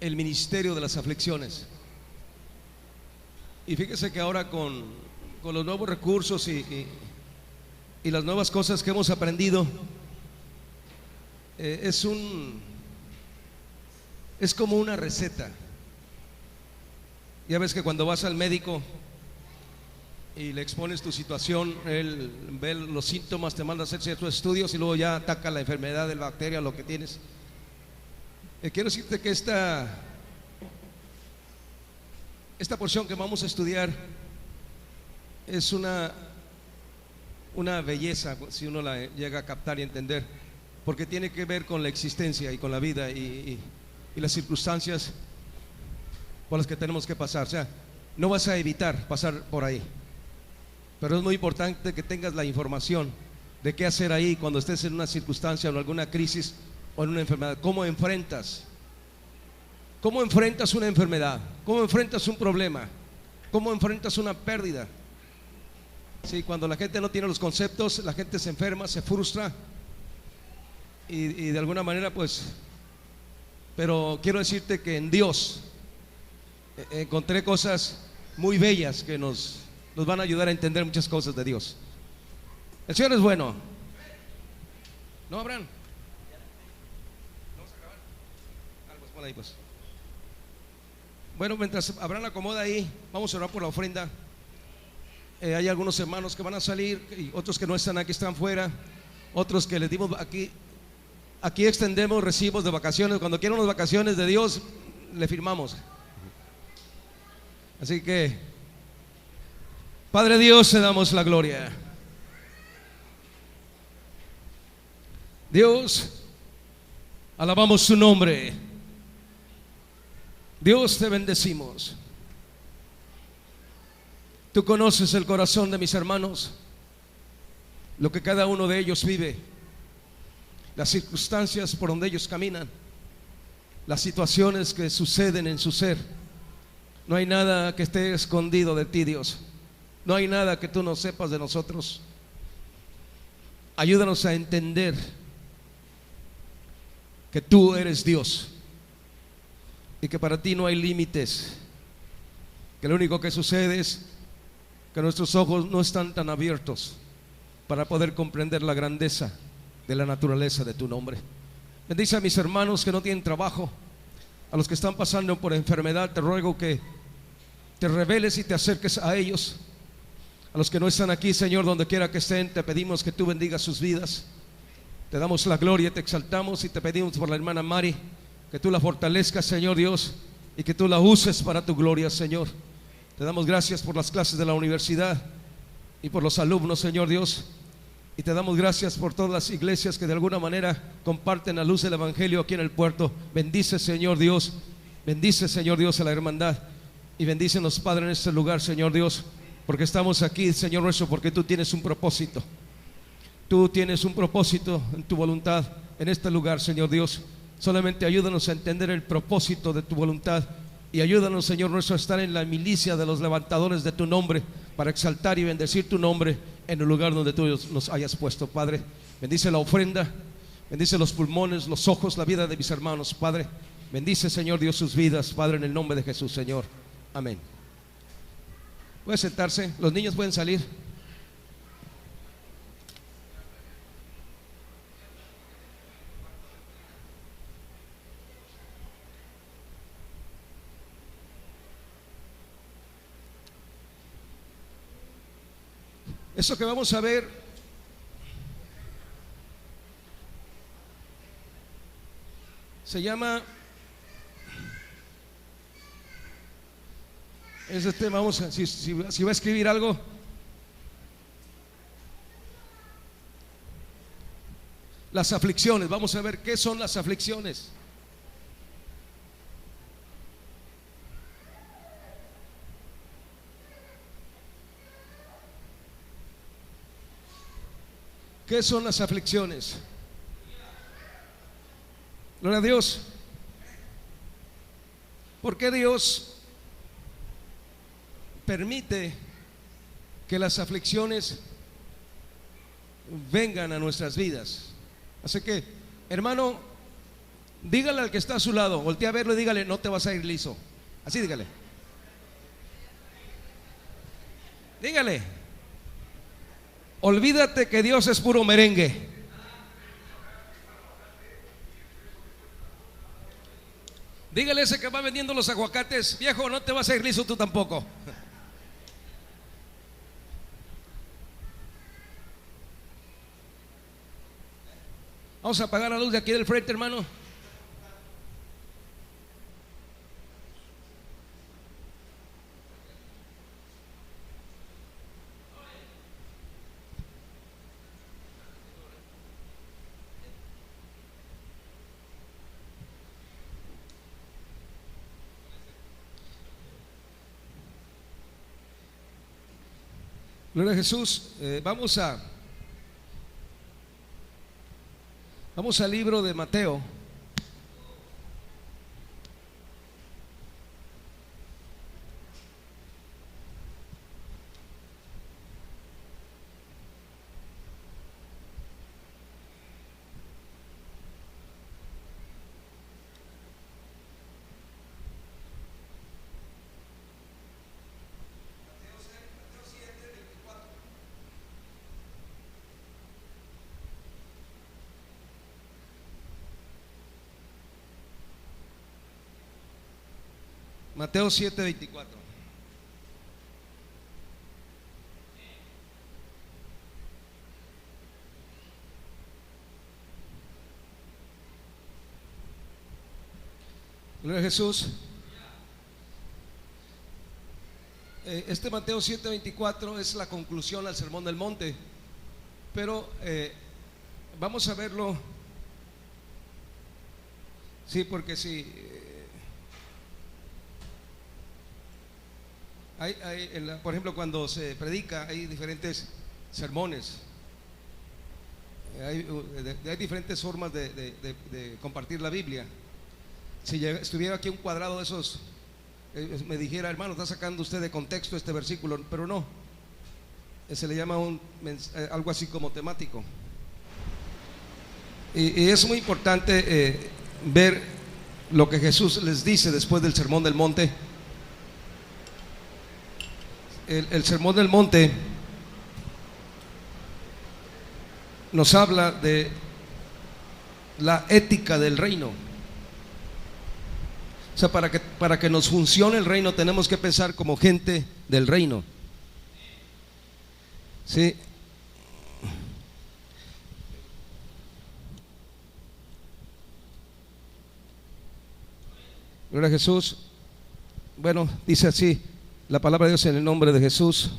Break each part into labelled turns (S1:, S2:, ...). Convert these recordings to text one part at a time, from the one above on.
S1: el ministerio de las aflicciones. Y fíjese que ahora con los nuevos recursos y las nuevas cosas que hemos aprendido, es como una receta. Ya ves que cuando vas al médico y le expones tu situación, él ve los síntomas, te manda a hacer ciertos estudios y luego ya ataca la enfermedad de la bacteria, lo que tienes. Quiero decirte que esta porción que vamos a estudiar es una belleza, si uno la llega a captar y entender, porque tiene que ver con la existencia y con la vida y las circunstancias por las que tenemos que pasar. O sea, no vas a evitar pasar por ahí, pero es muy importante que tengas la información de qué hacer ahí cuando estés en una circunstancia o en alguna crisis o en una enfermedad. ¿Cómo enfrentas una enfermedad? ¿Cómo enfrentas un problema? ¿Cómo enfrentas una pérdida? Sí, cuando la gente no tiene los conceptos, la gente se enferma, se frustra y de alguna manera pues, pero quiero decirte que en Dios encontré cosas muy bellas que nos van a ayudar a entender muchas cosas de Dios. El Señor es bueno. ¿No, Abraham? ¿Vamos a acabar? Algo, por ahí pues. Bueno, mientras Abraham acomoda ahí, vamos a orar por la ofrenda. Hay algunos hermanos que van a salir y otros que no están aquí, están fuera. Otros que les dimos aquí extendemos recibos de vacaciones. Cuando quieran las vacaciones de Dios, le firmamos. Así que, Padre Dios, te damos la gloria. Dios, alabamos tu nombre. Dios, te bendecimos. Tú conoces el corazón de mis hermanos, lo que cada uno de ellos vive, las circunstancias por donde ellos caminan, las situaciones que suceden en su ser. No hay nada que esté escondido de ti, Dios. No hay nada que tú no sepas de nosotros. Ayúdanos a entender que tú eres Dios y que para ti no hay límites, que lo único que sucede es que nuestros ojos no están tan abiertos para poder comprender la grandeza de la naturaleza de tu nombre. Bendice a mis hermanos que no tienen trabajo, a los que están pasando por enfermedad. Te ruego que te reveles y te acerques a ellos. A los que no están aquí, Señor, donde quiera que estén, te pedimos que tú bendigas sus vidas. Te damos la gloria, te exaltamos y te pedimos por la hermana Mari, que tú la fortalezcas, Señor Dios, y que tú la uses para tu gloria, Señor. Te damos gracias por las clases de la universidad y por los alumnos, Señor Dios. Y te damos gracias por todas las iglesias que de alguna manera comparten la luz del evangelio aquí en el puerto. Bendice, Señor Dios. Bendice, Señor Dios, a la hermandad. Y bendícenos, Padre, en este lugar, Señor Dios, porque estamos aquí, Señor nuestro, porque tú tienes un propósito. Tú tienes un propósito en tu voluntad en este lugar, Señor Dios. Solamente ayúdanos a entender el propósito de tu voluntad y ayúdanos, Señor nuestro, a estar en la milicia de los levantadores de tu nombre, para exaltar y bendecir tu nombre en el lugar donde tú nos hayas puesto, Padre. Bendice la ofrenda, bendice los pulmones, los ojos, la vida de mis hermanos, Padre. Bendice, Señor Dios, sus vidas, Padre, en el nombre de Jesús, Señor. Amén. Puede sentarse, los niños pueden salir. Eso que vamos a ver se llama, ese tema, vamos a, si va a escribir algo, las aflicciones. Vamos a ver qué son las aflicciones. ¿Qué son las aflicciones? Gloria a Dios. ¿Por qué Dios permite que las aflicciones vengan a nuestras vidas? Así que, hermano, Dígale al que está a su lado, voltea a verlo y dígale, no te vas a ir liso. Así dígale. Dígale, olvídate que Dios es puro merengue. Dígale ese que va vendiendo los aguacates, viejo, no te vas a ir liso tú tampoco. Vamos a apagar la luz de aquí del frente, hermano. Gloria a Jesús. Vamos al libro de Mateo. Mateo 7:24. Gloria a Jesús. Este Mateo 7:24 es la conclusión al Sermón del Monte, pero vamos a verlo. Sí, porque sí. Por ejemplo, cuando se predica hay diferentes sermones, hay diferentes formas de compartir la Biblia. Si estuviera aquí un cuadrado de esos, me dijera, hermano, está sacando usted de contexto este versículo, pero no, se le llama algo así como temático. Y es muy importante ver lo que Jesús les dice después del Sermón del Monte. El Sermón del Monte nos habla de la ética del reino. O sea, para que nos funcione el reino tenemos que pensar como gente del reino. Sí. Gloria a Jesús. Bueno, dice así la palabra de Dios en el nombre de Jesús.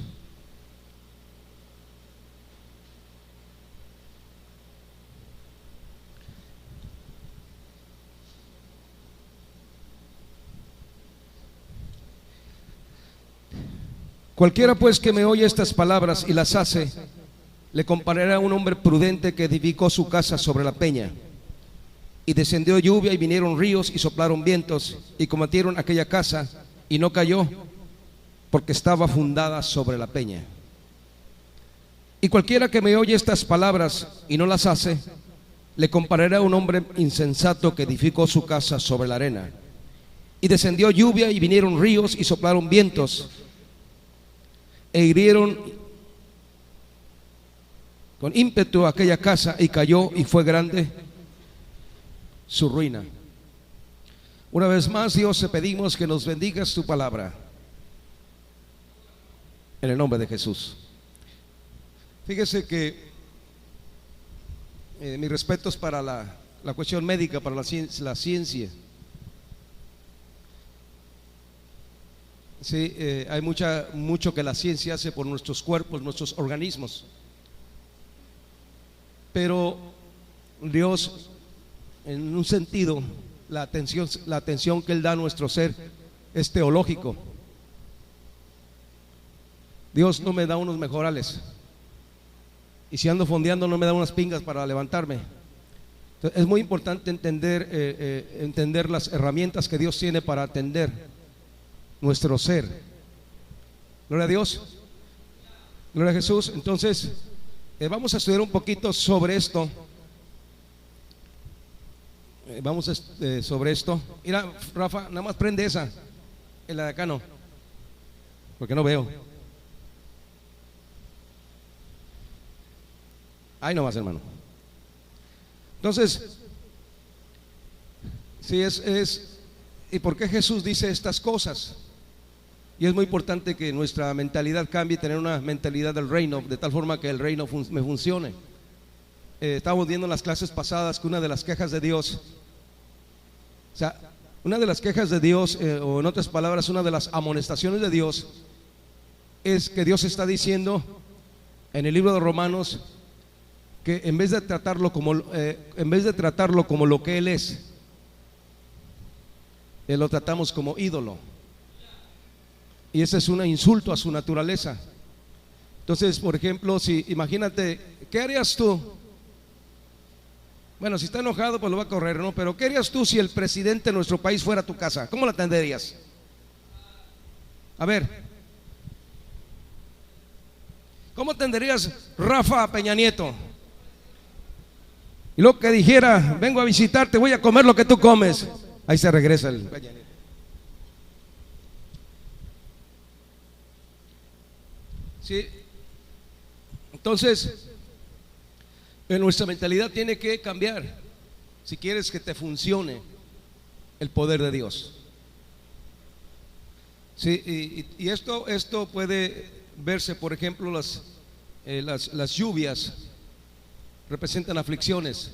S1: Cualquiera pues que me oye estas palabras y las hace, le compararé a un hombre prudente que edificó su casa sobre la peña. Y descendió lluvia y vinieron ríos y soplaron vientos y cometieron aquella casa y no cayó, porque estaba fundada sobre la peña. Y cualquiera que me oye estas palabras y no las hace, le compararé a un hombre insensato que edificó su casa sobre la arena. Y descendió lluvia y vinieron ríos y soplaron vientos e hirieron con ímpetu aquella casa y cayó, y fue grande su ruina. Una vez más, Dios, te pedimos que nos bendigas tu palabra en el nombre de Jesús. Fíjese que mis respetos para la cuestión médica, para la ciencia. Sí, hay mucho que la ciencia hace por nuestros cuerpos, nuestros organismos. Pero Dios, en un sentido, la atención que Él da a nuestro ser es teológico. Dios no me da unos mejorales, y si ando fondeando no me da unas pingas para levantarme. Entonces, es muy importante entender las herramientas que Dios tiene para atender nuestro ser. Gloria a Dios, gloria a Jesús. Entonces vamos a estudiar un poquito sobre esto. vamos sobre esto. Mira, Rafa, nada más prende esa, la de acá no, porque no veo. Ahí nomás, hermano. Entonces, sí, ¿y por qué Jesús dice estas cosas? Y es muy importante que nuestra mentalidad cambie, tener una mentalidad del reino, de tal forma que el reino me funcione. Estábamos viendo en las clases pasadas que una de las quejas de Dios, o sea, una de las quejas de Dios, o en otras palabras, una de las amonestaciones de Dios, es que Dios está diciendo en el libro de Romanos que en vez de tratarlo como lo que Él es, lo tratamos como ídolo. Y ese es un insulto a su naturaleza. Entonces, por ejemplo, imagínate, ¿qué harías tú? Bueno, si está enojado, pues lo va a correr, ¿no? Pero ¿qué harías tú si el presidente de nuestro país fuera a tu casa? ¿Cómo la atenderías? A ver, ¿cómo atenderías Rafa a Peña Nieto? Y luego que dijera, vengo a visitarte, voy a comer lo que tú comes. Ahí se regresa el Peña Nieto. Sí. Entonces, nuestra mentalidad tiene que cambiar si quieres que te funcione el poder de Dios. Sí, y esto puede verse, por ejemplo, las lluvias representan aflicciones,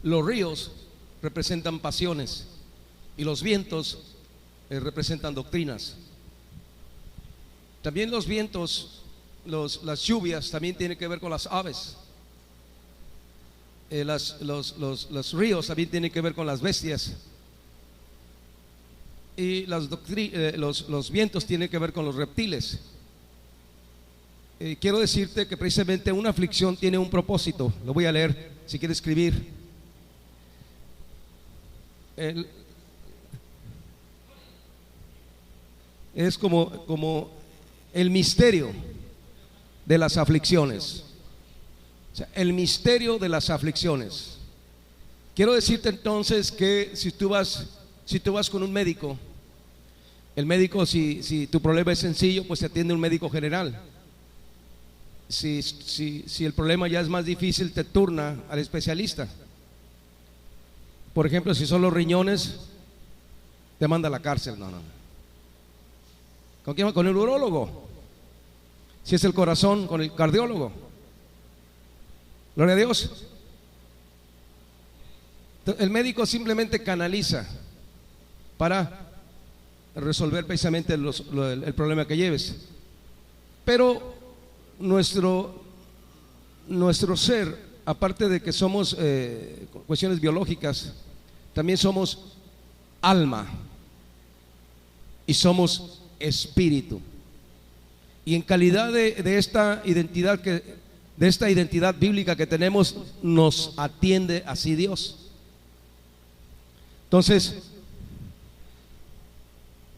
S1: los ríos representan pasiones y los vientos representan doctrinas. También los vientos, las lluvias también tienen que ver con las aves. Los ríos también tienen que ver con las bestias. Y los vientos tienen que ver con los reptiles. Quiero decirte que precisamente una aflicción tiene un propósito. Lo voy a leer si quiere escribir. Es como el misterio de las aflicciones. O sea, el misterio de las aflicciones. Quiero decirte entonces que si tú vas con un médico, el médico, si tu problema es sencillo, pues te atiende un médico general. Si el problema ya es más difícil, te turna al especialista. Por ejemplo, si son los riñones, te manda a la cárcel. No. ¿Con quién va? Con el urólogo. Si es el corazón, con el cardiólogo. Gloria a Dios. El médico simplemente canaliza para resolver precisamente el problema que lleves. Pero nuestro ser, aparte de que somos cuestiones biológicas, también somos alma y somos espíritu. Y en calidad de esta identidad bíblica que tenemos, nos atiende así Dios. Entonces,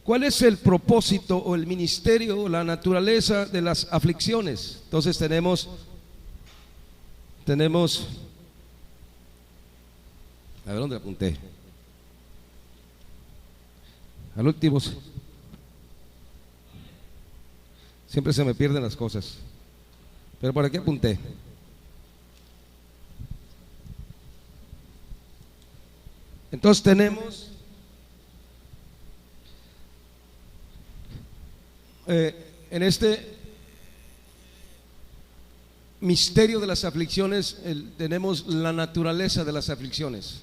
S1: ¿cuál es el propósito o el ministerio o la naturaleza de las aflicciones? Entonces tenemos a ver dónde apunté. Al último, siempre se me pierden las cosas, pero por aquí apunté. Entonces tenemos en este misterio de las aflicciones tenemos la naturaleza de las aflicciones.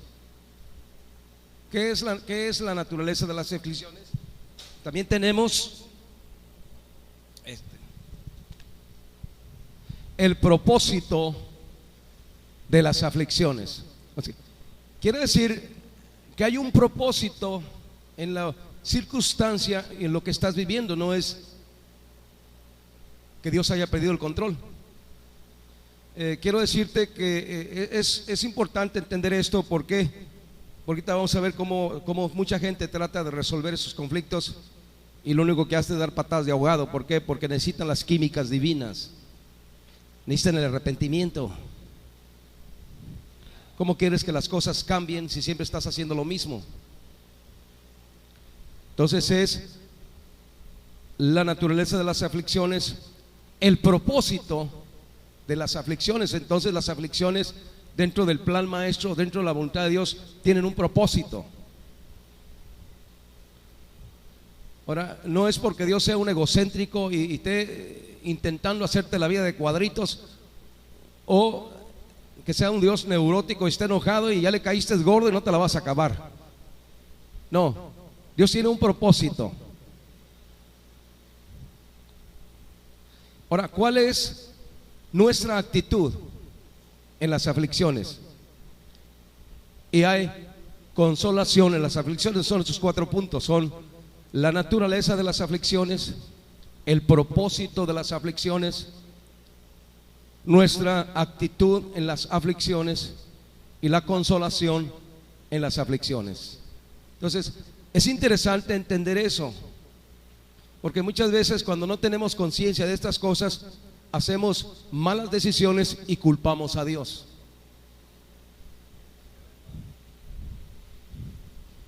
S1: ¿Qué es la naturaleza de las aflicciones? También tenemos el propósito de las aflicciones. Quiere decir que hay un propósito en la circunstancia y en lo que estás viviendo. No es que Dios haya perdido el control. Quiero decirte que es importante entender esto. Porque ahorita vamos a ver cómo mucha gente trata de resolver esos conflictos y lo único que hace es dar patadas de ahogado. ¿Por qué? Porque necesitan las químicas divinas, necesitan el arrepentimiento. ¿Cómo quieres que las cosas cambien si siempre estás haciendo lo mismo? Entonces es la naturaleza de las aflicciones, el propósito de las aflicciones. Entonces las aflicciones dentro del plan maestro, dentro de la voluntad de Dios, tienen un propósito. Ahora, no es porque Dios sea un egocéntrico y esté intentando hacerte la vida de cuadritos, o que sea un Dios neurótico y esté enojado y ya le caíste gordo y no te la vas a acabar. No, Dios tiene un propósito. Ahora, ¿cuál es nuestra actitud en las aflicciones? Y hay consolación en las aflicciones. Son estos 4 puntos: son la naturaleza de las aflicciones, el propósito de las aflicciones, nuestra actitud en las aflicciones y la consolación en las aflicciones. Entonces, es interesante entender eso, porque muchas veces cuando no tenemos conciencia de estas cosas, hacemos malas decisiones y culpamos a Dios.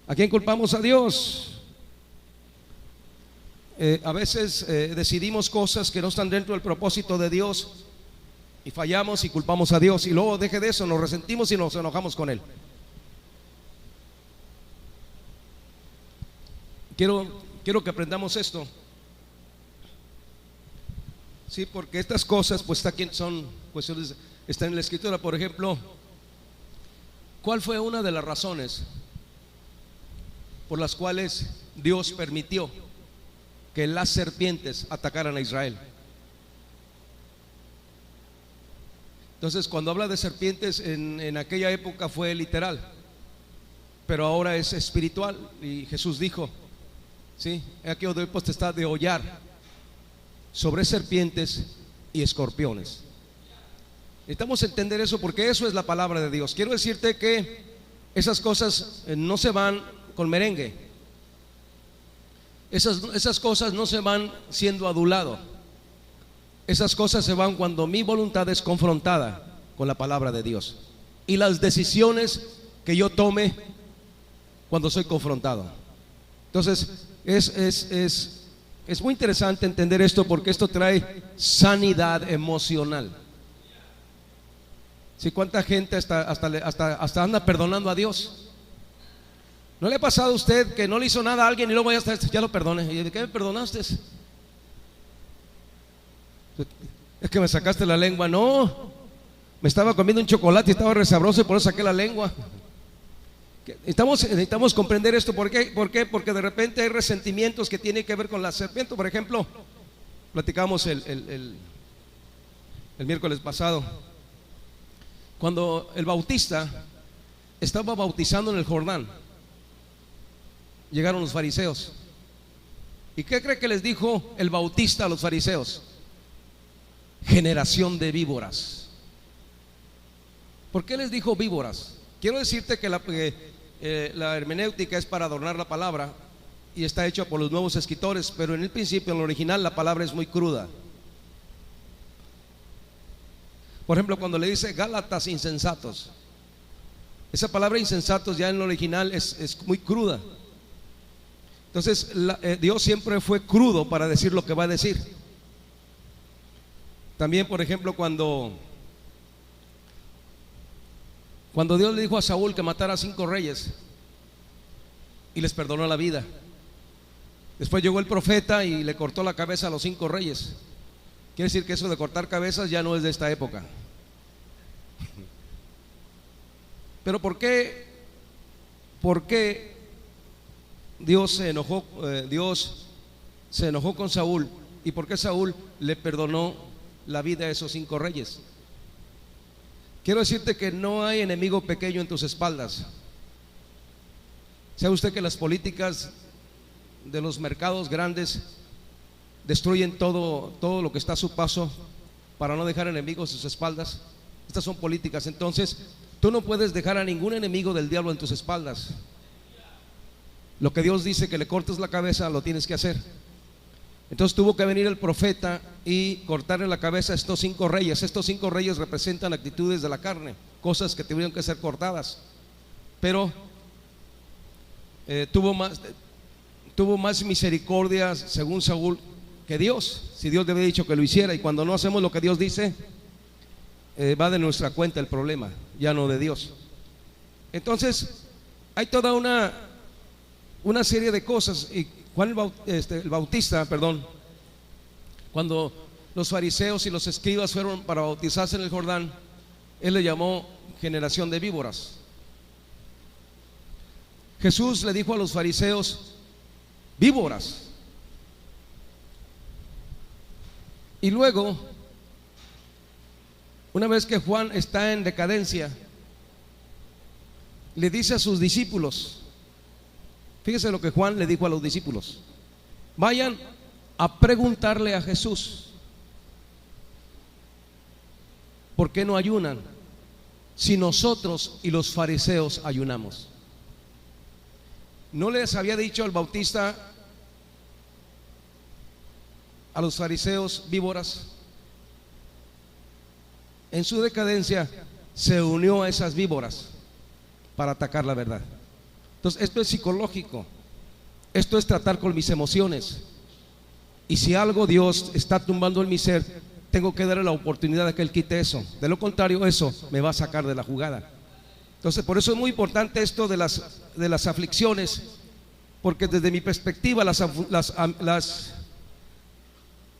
S1: ¿A quién culpamos? A Dios. A veces decidimos cosas que no están dentro del propósito de Dios y fallamos y culpamos a Dios, y luego deje de eso, nos resentimos y nos enojamos con Él. Quiero que aprendamos esto. Sí, porque estas cosas pues son cuestiones, están en la Escritura. Por ejemplo, ¿cuál fue una de las razones por las cuales Dios permitió que las serpientes atacaran a Israel? Entonces, cuando habla de serpientes, en aquella época fue literal, pero ahora es espiritual. Y Jesús dijo: sí, aquí os doy potestad de hollar sobre serpientes y escorpiones. Necesitamos entender eso, porque eso es la palabra de Dios. Quiero decirte que esas cosas no se van con merengue. Esas cosas no se van siendo adulado. Esas cosas se van cuando mi voluntad es confrontada con la palabra de Dios, y las decisiones que yo tome cuando soy confrontado. Entonces es muy interesante entender esto, porque esto trae sanidad emocional. ¿Sí? ¿Cuánta gente hasta anda perdonando a Dios? ¿No le ha pasado a usted que no le hizo nada a alguien y luego ya lo perdone? ¿Y de qué me perdonaste? Es que me sacaste la lengua. No, me estaba comiendo un chocolate y estaba resabroso y por eso saqué la lengua. Necesitamos comprender esto. ¿Por qué? Porque de repente hay resentimientos que tienen que ver con la serpiente. Por ejemplo, platicamos el miércoles pasado, cuando el bautista estaba bautizando en el Jordán, llegaron los fariseos. ¿Y qué cree que les dijo el bautista a los fariseos? Generación de víboras. ¿Por qué les dijo víboras? Quiero decirte que la hermenéutica es para adornar la palabra y está hecha por los nuevos escritores, pero en el principio, en el original, la palabra es muy cruda. Por ejemplo, cuando le dice Gálatas insensatos, esa palabra insensatos ya en el original es muy cruda. Entonces Dios siempre fue crudo para decir lo que va a decir. También, por ejemplo, cuando Dios le dijo a Saúl que matara a 5 reyes y les perdonó la vida, después llegó el profeta y le cortó la cabeza a los 5 reyes. Quiere decir que eso de cortar cabezas ya no es de esta época. Pero ¿por qué Dios se enojó con Saúl? ¿Y por qué Saúl le perdonó la vida a esos 5 reyes? Quiero decirte que no hay enemigo pequeño en tus espaldas. ¿Sabe usted que las políticas de los mercados grandes destruyen todo lo que está a su paso para no dejar enemigos a sus espaldas? Estas son políticas. Entonces tú no puedes dejar a ningún enemigo del diablo en tus espaldas. Lo que Dios dice que le cortes la cabeza, lo tienes que hacer. Entonces tuvo que venir el profeta y cortarle la cabeza a estos 5 reyes. Estos 5 reyes representan actitudes de la carne. cosas que tuvieron que ser cortadas, pero tuvo más misericordia según Saúl que Dios. Si Dios le había dicho que lo hiciera, y cuando no hacemos lo que Dios dice, va de nuestra cuenta el problema, ya no de Dios. Entonces hay toda una serie de cosas. Y Juan el Bautista, cuando los fariseos y los escribas fueron para bautizarse en el Jordán, él le llamó generación de víboras. Jesús le dijo a los fariseos víboras. Y luego, una vez que Juan está en decadencia, le dice a sus discípulos, fíjese lo que Juan le dijo a los discípulos: vayan a preguntarle a Jesús, ¿por qué no ayunan si nosotros y los fariseos ayunamos? ¿No les había dicho el Bautista a los fariseos víboras? En su decadencia se unió a esas víboras para atacar la verdad. Entonces esto es psicológico, esto es tratar con mis emociones. Y si algo Dios está tumbando en mi ser, tengo que darle la oportunidad de que Él quite eso. De lo contrario, eso me va a sacar de la jugada. Entonces por eso es muy importante esto de las aflicciones, porque desde mi perspectiva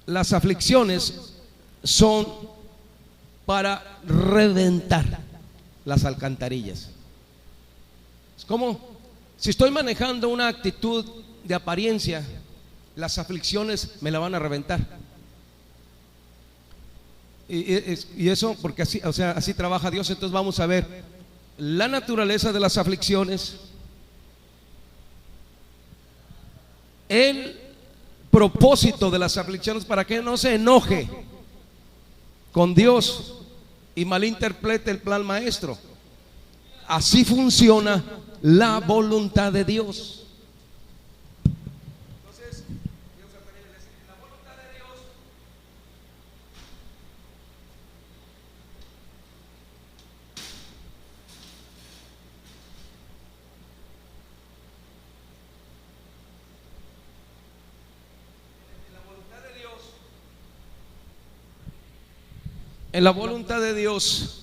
S1: las aflicciones son para reventar las alcantarillas. Es como si estoy manejando una actitud de apariencia, las aflicciones me la van a reventar. Y eso porque así, así trabaja Dios. Entonces vamos a ver la naturaleza de las aflicciones, el propósito de las aflicciones, para que no se enoje con Dios y malinterprete el plan maestro. Así funciona la voluntad de Dios. Entonces, la voluntad de Dios en la voluntad de Dios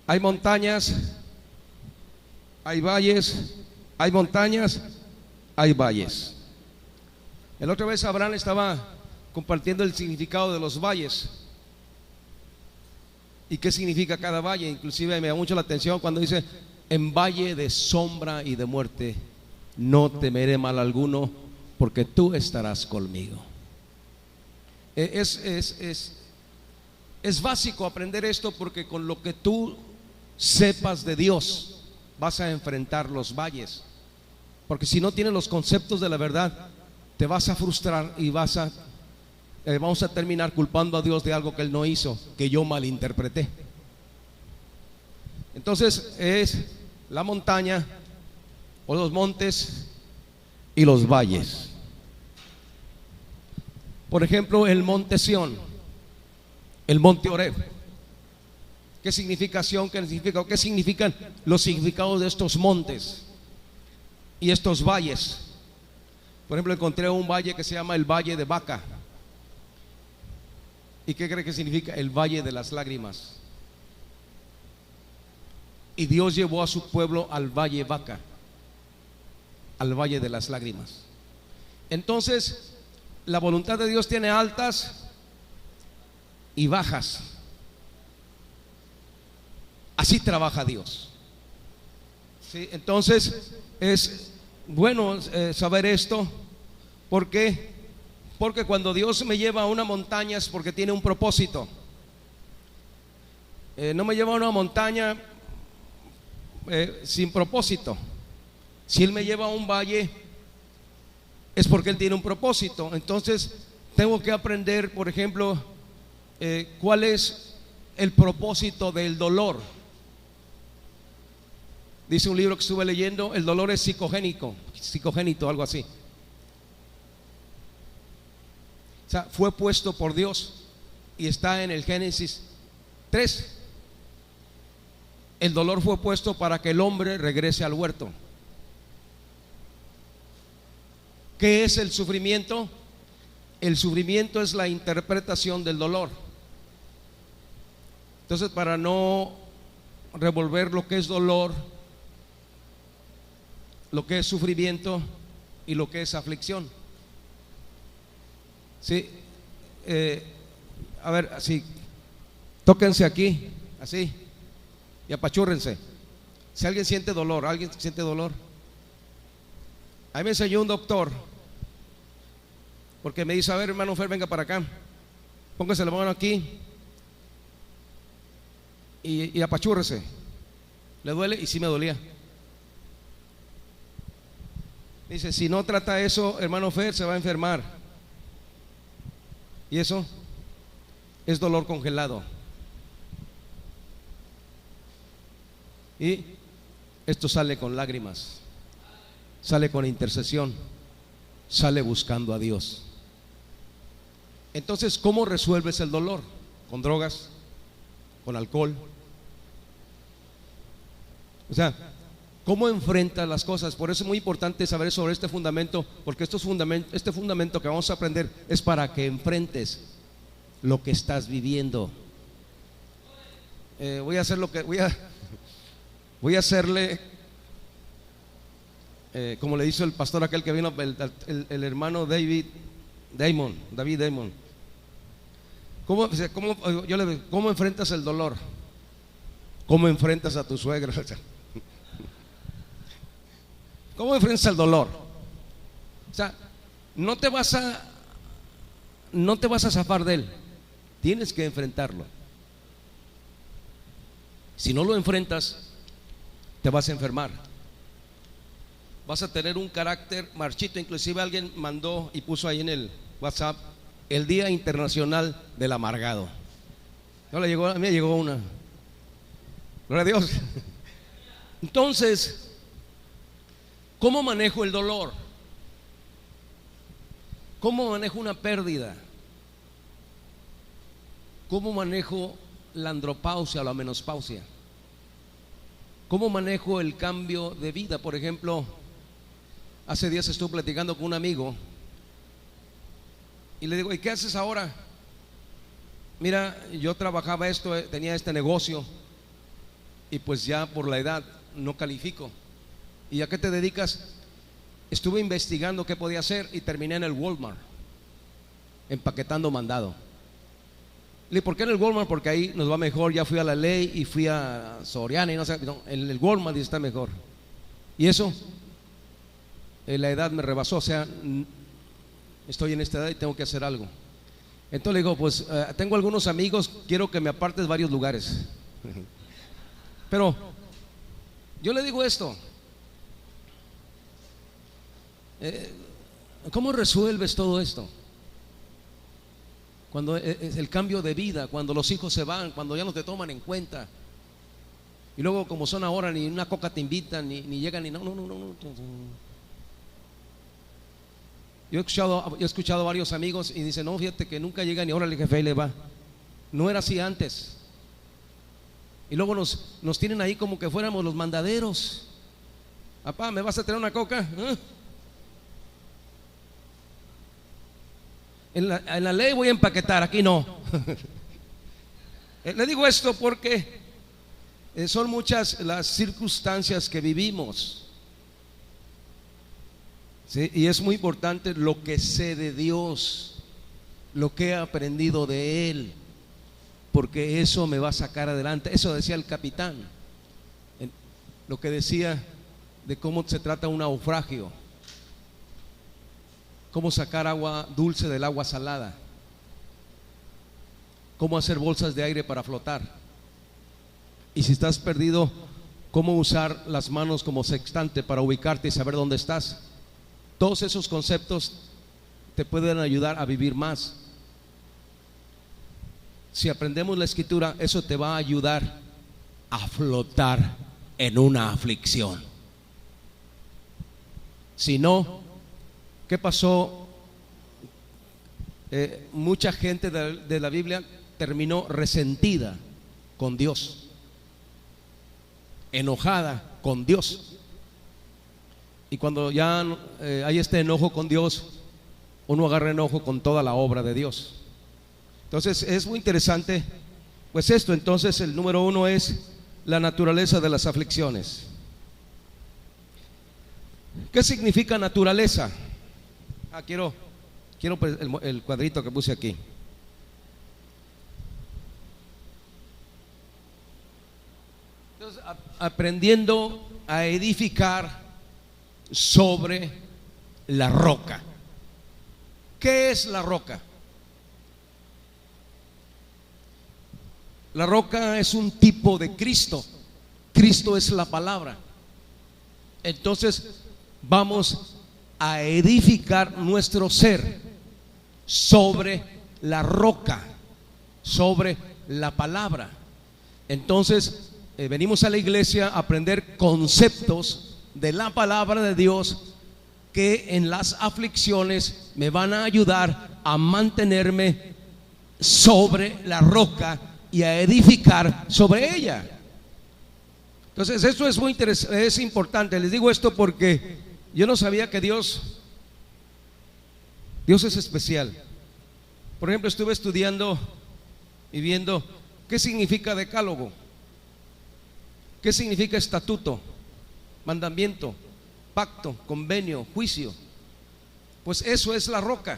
S1: hay montañas, hay valles, hay montañas, hay valles. La otra vez Abraham estaba compartiendo el significado de los valles y qué significa cada valle. Inclusive me da mucho la atención cuando dice: en valle de sombra y de muerte no temeré mal alguno, porque tú estarás conmigo. Es básico aprender esto, porque con lo que tú sepas de Dios vas a enfrentar los valles. Porque si no tienes los conceptos de la verdad, te vas a frustrar y vamos a terminar culpando a Dios de algo que Él no hizo, que yo malinterpreté. Entonces es la montaña o los montes y los valles. Por ejemplo, el monte Sión, el monte Oreb. ¿Qué significación? ¿Qué significa? ¿Qué significan los significados de estos montes y estos valles? Por ejemplo, encontré un valle que se llama el Valle de Baca. ¿Y qué cree que significa? El Valle de las Lágrimas. Y Dios llevó a su pueblo al Valle Baca, al Valle de las Lágrimas. Entonces, la voluntad de Dios tiene altas y bajas. Así trabaja Dios. ¿Sí? Entonces es bueno saber esto. ¿Por qué? Porque cuando Dios me lleva a una montaña es porque tiene un propósito. No me lleva a una montaña sin propósito. Si Él me lleva a un valle es porque Él tiene un propósito. Entonces tengo que aprender, por ejemplo, cuál es el propósito del dolor. Dice un libro que estuve leyendo: el dolor es psicogénito, algo así. O sea, fue puesto por Dios y está en el Génesis 3. El dolor fue puesto para que el hombre regrese al huerto. ¿Qué es el sufrimiento? El sufrimiento es la interpretación del dolor. Entonces, para no revolver lo que es dolor, lo que es sufrimiento y lo que es aflicción. Sí, a ver, así, tóquense aquí, así, y apachúrrense. Si alguien siente dolor, ¿alguien siente dolor? A mí me enseñó un doctor, porque me dice: a ver, hermano Fer, venga para acá, póngase la mano aquí y apachúrrese. ¿Le duele? Y sí me dolía. Dice: si no trata eso, hermano Fer, se va a enfermar. Y eso es dolor congelado. Y esto sale con lágrimas, sale con intercesión, sale buscando a Dios. Entonces, ¿cómo resuelves el dolor? ¿Con drogas? ¿Con alcohol? O sea, ¿cómo enfrentas las cosas? Por eso es muy importante saber sobre este fundamento, porque este fundamento que vamos a aprender es para que enfrentes lo que estás viviendo. Voy a hacer lo que voy a hacerle, como le hizo el pastor aquel que vino, el hermano David Damon. ¿Cómo enfrentas el dolor? ¿Cómo enfrentas a tu suegra? ¿Cómo enfrentas el dolor? O sea, no te vas a zafar de él, tienes que enfrentarlo. Si no lo enfrentas, te vas a enfermar, vas a tener un carácter marchito. Inclusive alguien mandó y puso ahí en el WhatsApp: el Día Internacional del Amargado. A mí me llegó una. Gloria a Dios. Entonces, ¿cómo manejo el dolor? ¿Cómo manejo una pérdida? ¿Cómo manejo la andropausia o la menopausia? ¿Cómo manejo el cambio de vida? Por ejemplo, hace días estuve platicando con un amigo y le digo: ¿y qué haces ahora? Mira, yo trabajaba esto, tenía este negocio, y pues ya por la edad no califico. ¿Y a qué te dedicas? Estuve investigando qué podía hacer y terminé en el Walmart, empaquetando mandado. Le dije: ¿por qué en el Walmart? Porque ahí nos va mejor. Ya fui a La Ley y fui a Soriana y no sé, no, en el Walmart está mejor. Y eso, la edad me rebasó, o sea, estoy en esta edad y tengo que hacer algo. Entonces le digo: pues tengo algunos amigos, quiero que me apartes varios lugares. Pero yo le digo esto: ¿cómo resuelves todo esto? Cuando es el cambio de vida, cuando los hijos se van, cuando ya no te toman en cuenta, y luego, como son ahora, ni una coca te invitan, ni llegan, ni no. Yo he escuchado a varios amigos y dicen: no, fíjate que nunca llegan, y ahora el jefe ahí le va. No era así antes. Y luego nos tienen ahí como que fuéramos los mandaderos. Papá, ¿me vas a traer una coca? En la ley voy a empaquetar, aquí no. Le digo esto porque son muchas las circunstancias que vivimos, ¿sí? Y es muy importante lo que sé de Dios, lo que he aprendido de Él, porque eso me va a sacar adelante. Eso decía el capitán, lo que decía de cómo se trata un naufragio, cómo sacar agua dulce del agua salada, cómo hacer bolsas de aire para flotar, y si estás perdido, cómo usar las manos como sextante para ubicarte y saber dónde estás. Todos esos conceptos te pueden ayudar a vivir más. Si aprendemos la escritura, eso te va a ayudar a flotar en una aflicción. Si no, ¿qué pasó? Mucha gente de la Biblia terminó resentida con Dios, enojada con Dios. Y cuando ya hay este enojo con Dios, uno agarra enojo con toda la obra de Dios. Entonces es muy interesante, pues esto. Entonces el número uno es la naturaleza de las aflicciones. ¿Qué significa naturaleza? Quiero pues, el cuadrito que puse aquí. Entonces, aprendiendo a edificar sobre la roca. ¿Qué es la roca? La roca es un tipo de Cristo. Cristo es la palabra. Entonces vamos a edificar nuestro ser sobre la roca, sobre la palabra. Entonces venimos a la iglesia a aprender conceptos de la palabra de Dios que en las aflicciones me van a ayudar a mantenerme sobre la roca y a edificar sobre ella. Entonces esto es muy interesante, es importante. Les digo esto porque yo no sabía que Dios es especial. Por ejemplo, estuve estudiando y viendo qué significa decálogo, qué significa estatuto, mandamiento, pacto, convenio, juicio. Pues eso es la roca.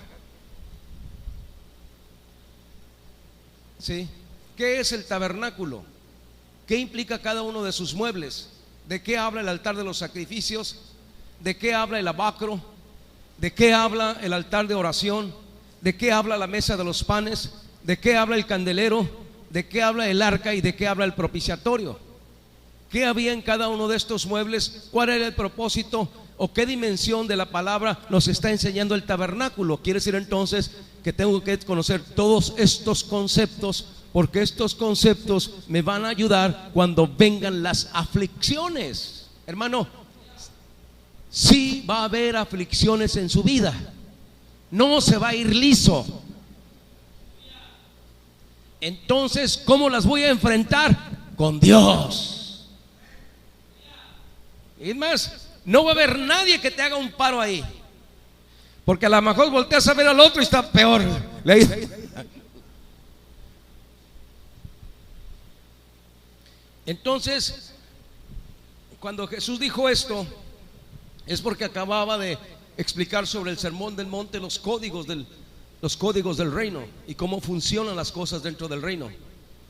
S1: ¿Sí? ¿Qué es el tabernáculo? ¿Qué implica cada uno de sus muebles? ¿De qué habla el altar de los sacrificios? ¿De qué habla el lavacro? ¿De qué habla el altar de oración? ¿De qué habla la mesa de los panes? ¿De qué habla el candelero? ¿De qué habla el arca? ¿Y de qué habla el propiciatorio? ¿Qué había en cada uno de estos muebles? ¿Cuál era el propósito o qué dimensión de la palabra nos está enseñando el tabernáculo? Quiere decir entonces que tengo que conocer todos estos conceptos, porque estos conceptos me van a ayudar cuando vengan las aflicciones. Hermano, sí va a haber aflicciones en su vida, no se va a ir liso. Entonces, ¿cómo las voy a enfrentar? Con Dios. Y es más, no va a haber nadie que te haga un paro ahí, porque a lo mejor volteas a ver al otro y está peor. Entonces, cuando Jesús dijo esto, es porque acababa de explicar sobre el sermón del monte, los códigos del reino y cómo funcionan las cosas dentro del reino.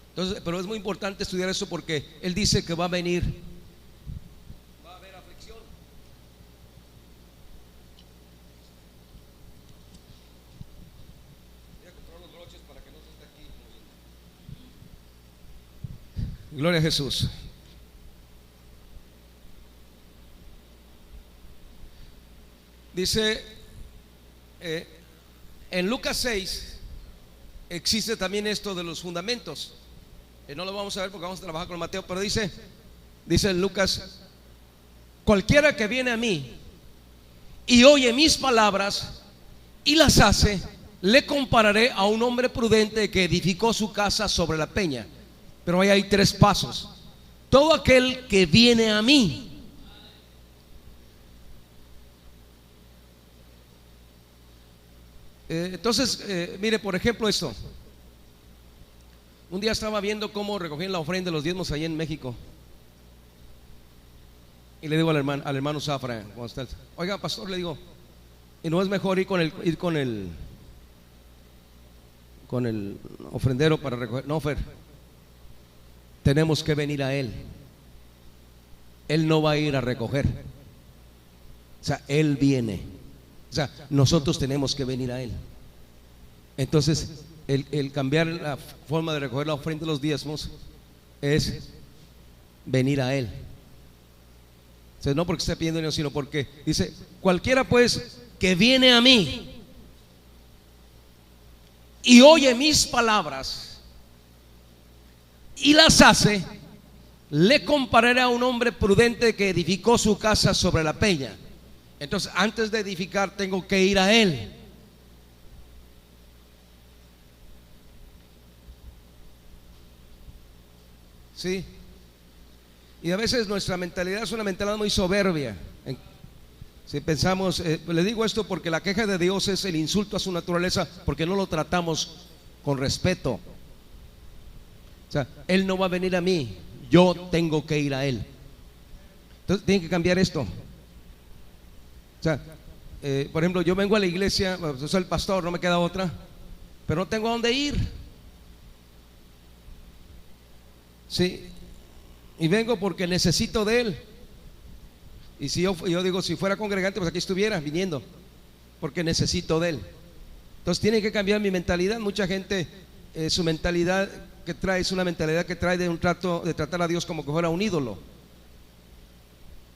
S1: Entonces, pero es muy importante estudiar eso porque Él dice que va a haber aflicción. Voy a comprar los broches para que no se esté aquí. Gloria a Jesús. Dice en Lucas 6 existe también esto de los fundamentos. No lo vamos a ver porque vamos a trabajar con Mateo, pero dice en Lucas: cualquiera que viene a mí y oye mis palabras y las hace, le compararé a un hombre prudente que edificó su casa sobre la peña. Pero ahí hay tres pasos. Todo aquel que viene a mí. Entonces, mire, por ejemplo, esto. Un día estaba viendo cómo recogían la ofrenda de los diezmos allá en México. Y le digo al hermano Zafra, oiga, pastor, le digo, ¿y no es mejor ir con el ofrendero para recoger? No, Fer, tenemos que venir a él. Él no va a ir a recoger. O sea, él viene. O sea, nosotros tenemos que venir a él. Entonces, el cambiar la forma de recoger la ofrenda de los diezmos es venir a él. O sea, no porque esté pidiendo dinero, sino porque dice: cualquiera pues que viene a mí y oye mis palabras y las hace, le compararé a un hombre prudente que edificó su casa sobre la peña. Entonces, antes de edificar tengo que ir a él. ¿sí? Y a veces nuestra mentalidad es una mentalidad muy soberbia. Si pensamos, le digo esto porque la queja de Dios es el insulto a su naturaleza, porque no lo tratamos con respeto. O sea, Él no va a venir a mí, yo tengo que ir a Él. Entonces tiene que cambiar esto. O sea, por ejemplo, yo vengo a la iglesia, yo soy el pastor, no me queda otra, pero no tengo a dónde ir. Sí, y vengo porque necesito de Él. Y si yo digo, si fuera congregante, pues aquí estuviera viniendo, porque necesito de Él. Entonces tiene que cambiar mi mentalidad. Mucha gente, su mentalidad que trae es una mentalidad que trae de un trato, de tratar a Dios como que fuera un ídolo.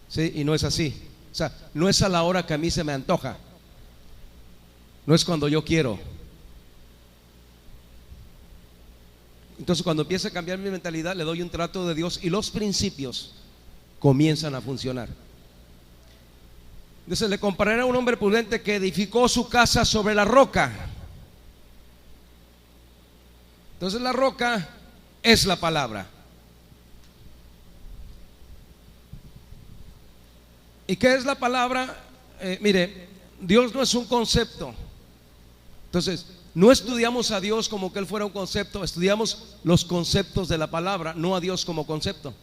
S1: Sí, y no es así. O sea, no es a la hora que a mí se me antoja, no es cuando yo quiero. Entonces cuando empieza a cambiar mi mentalidad, le doy un trato de Dios y los principios comienzan a funcionar. Entonces le compararé a un hombre prudente que edificó su casa sobre la roca. Entonces la roca es la palabra. ¿Y qué es la palabra? Mire, Dios no es un concepto. Entonces no estudiamos a Dios como que Él fuera un concepto, estudiamos los conceptos de la palabra, no a Dios como concepto.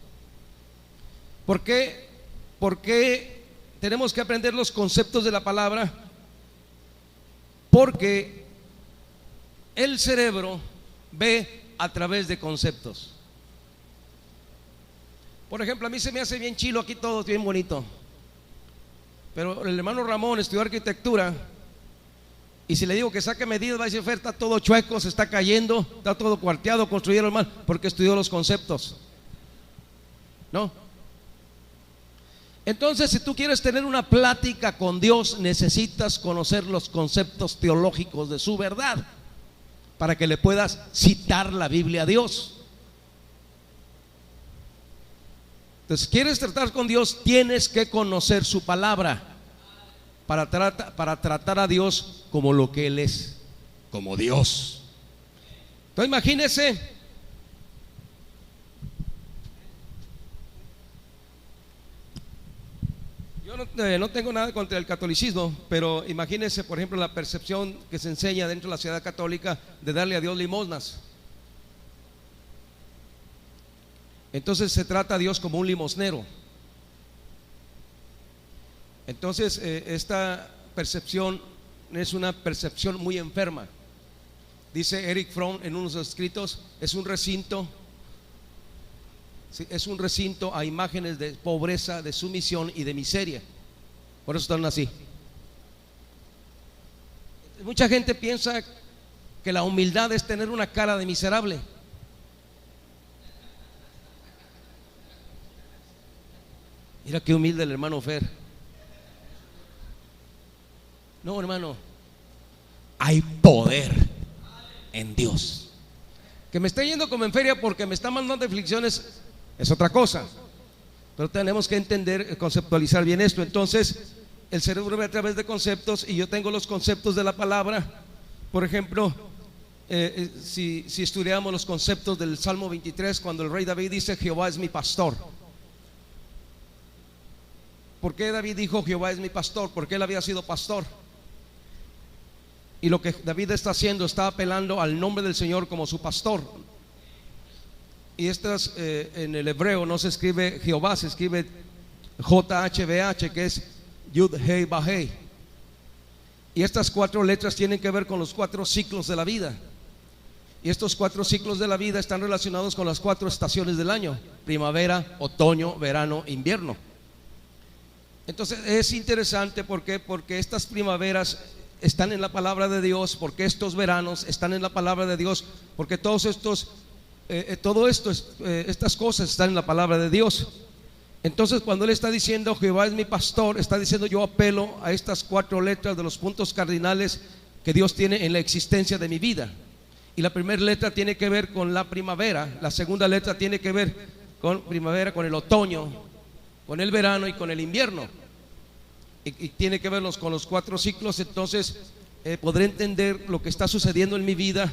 S1: ¿Por qué? Porque tenemos que aprender los conceptos de la palabra, porque el cerebro ve a través de conceptos. Por ejemplo, a mí se me hace bien chilo aquí todo, bien bonito, pero el hermano Ramón estudió arquitectura, y si le digo que saque medidas, va a decir: Fer, está todo chueco, se está cayendo, está todo cuarteado, construyeron mal, porque estudió los conceptos. ¿No? Entonces, si tú quieres tener una plática con Dios, necesitas conocer los conceptos teológicos de su verdad, para que le puedas citar la Biblia a Dios. Entonces, quieres tratar con Dios, tienes que conocer su palabra para tratar a Dios como lo que Él es, como Dios. Entonces imagínese, yo no tengo nada contra el catolicismo, pero imagínese, por ejemplo, la percepción que se enseña dentro de la sociedad católica de darle a Dios limosnas. Entonces se trata a Dios como un limosnero. Entonces esta percepción es una percepción muy enferma. Dice Eric Fromm en unos escritos: es un recinto, ¿sí? Es un recinto a imágenes de pobreza, de sumisión y de miseria. Por eso están así. Mucha gente piensa que la humildad es tener una cara de miserable. Mira qué humilde el hermano Fer. No, hermano, hay poder en Dios. Que me esté yendo como en feria porque me está mandando aflicciones es otra cosa, pero tenemos que entender, conceptualizar bien esto. Entonces el cerebro ve a través de conceptos, y yo tengo los conceptos de la palabra. Por ejemplo, si estudiamos los conceptos del Salmo 23, cuando el rey David dice: Jehová es mi pastor. ¿Por qué David dijo Jehová es mi pastor? Porque él había sido pastor. Y lo que David está haciendo, está apelando al nombre del Señor como su pastor. Y estas en el hebreo no se escribe Jehová, se escribe JHVH, que es Yud Hei Bahei. Y estas 4 letras tienen que ver con los 4 ciclos de la vida. Y estos 4 ciclos de la vida están relacionados con las 4 estaciones del año: primavera, otoño, verano, invierno. Entonces es interesante, porque estas primaveras están en la palabra de Dios, porque estos veranos están en la palabra de Dios, porque todos estos estas cosas están en la palabra de Dios. Entonces cuando él está diciendo Jehová es mi pastor, está diciendo: yo apelo a estas 4 letras de los puntos cardinales que Dios tiene en la existencia de mi vida. Y la primera letra tiene que ver con la primavera, la segunda letra tiene que ver con primavera, con el otoño, con el verano y con el invierno, y tiene que verlos con los 4 ciclos. Entonces podré entender lo que está sucediendo en mi vida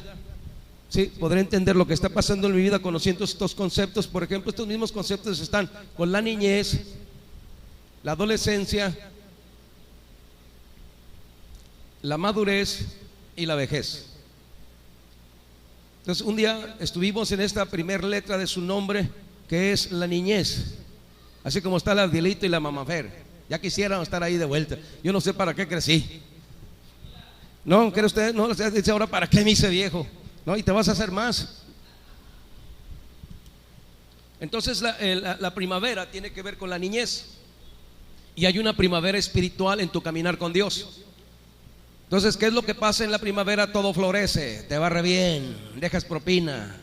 S1: Sí, podré entender lo que está pasando en mi vida conociendo estos conceptos. Por ejemplo, estos mismos conceptos están con la niñez, la adolescencia, la madurez y la vejez. Entonces un día estuvimos en esta primera letra de su nombre, que es la niñez, así como está el Abdielito y la Mamafer. Ya quisieran estar ahí de vuelta. Yo no sé para qué crecí. No, ¿cree usted? No, usted dice ahora, ¿para qué me hice viejo? No, y te vas a hacer más. Entonces la primavera tiene que ver con la niñez. Y hay una primavera espiritual en tu caminar con Dios. Entonces, ¿qué es lo que pasa en la primavera? Todo florece, te va re bien, dejas propina,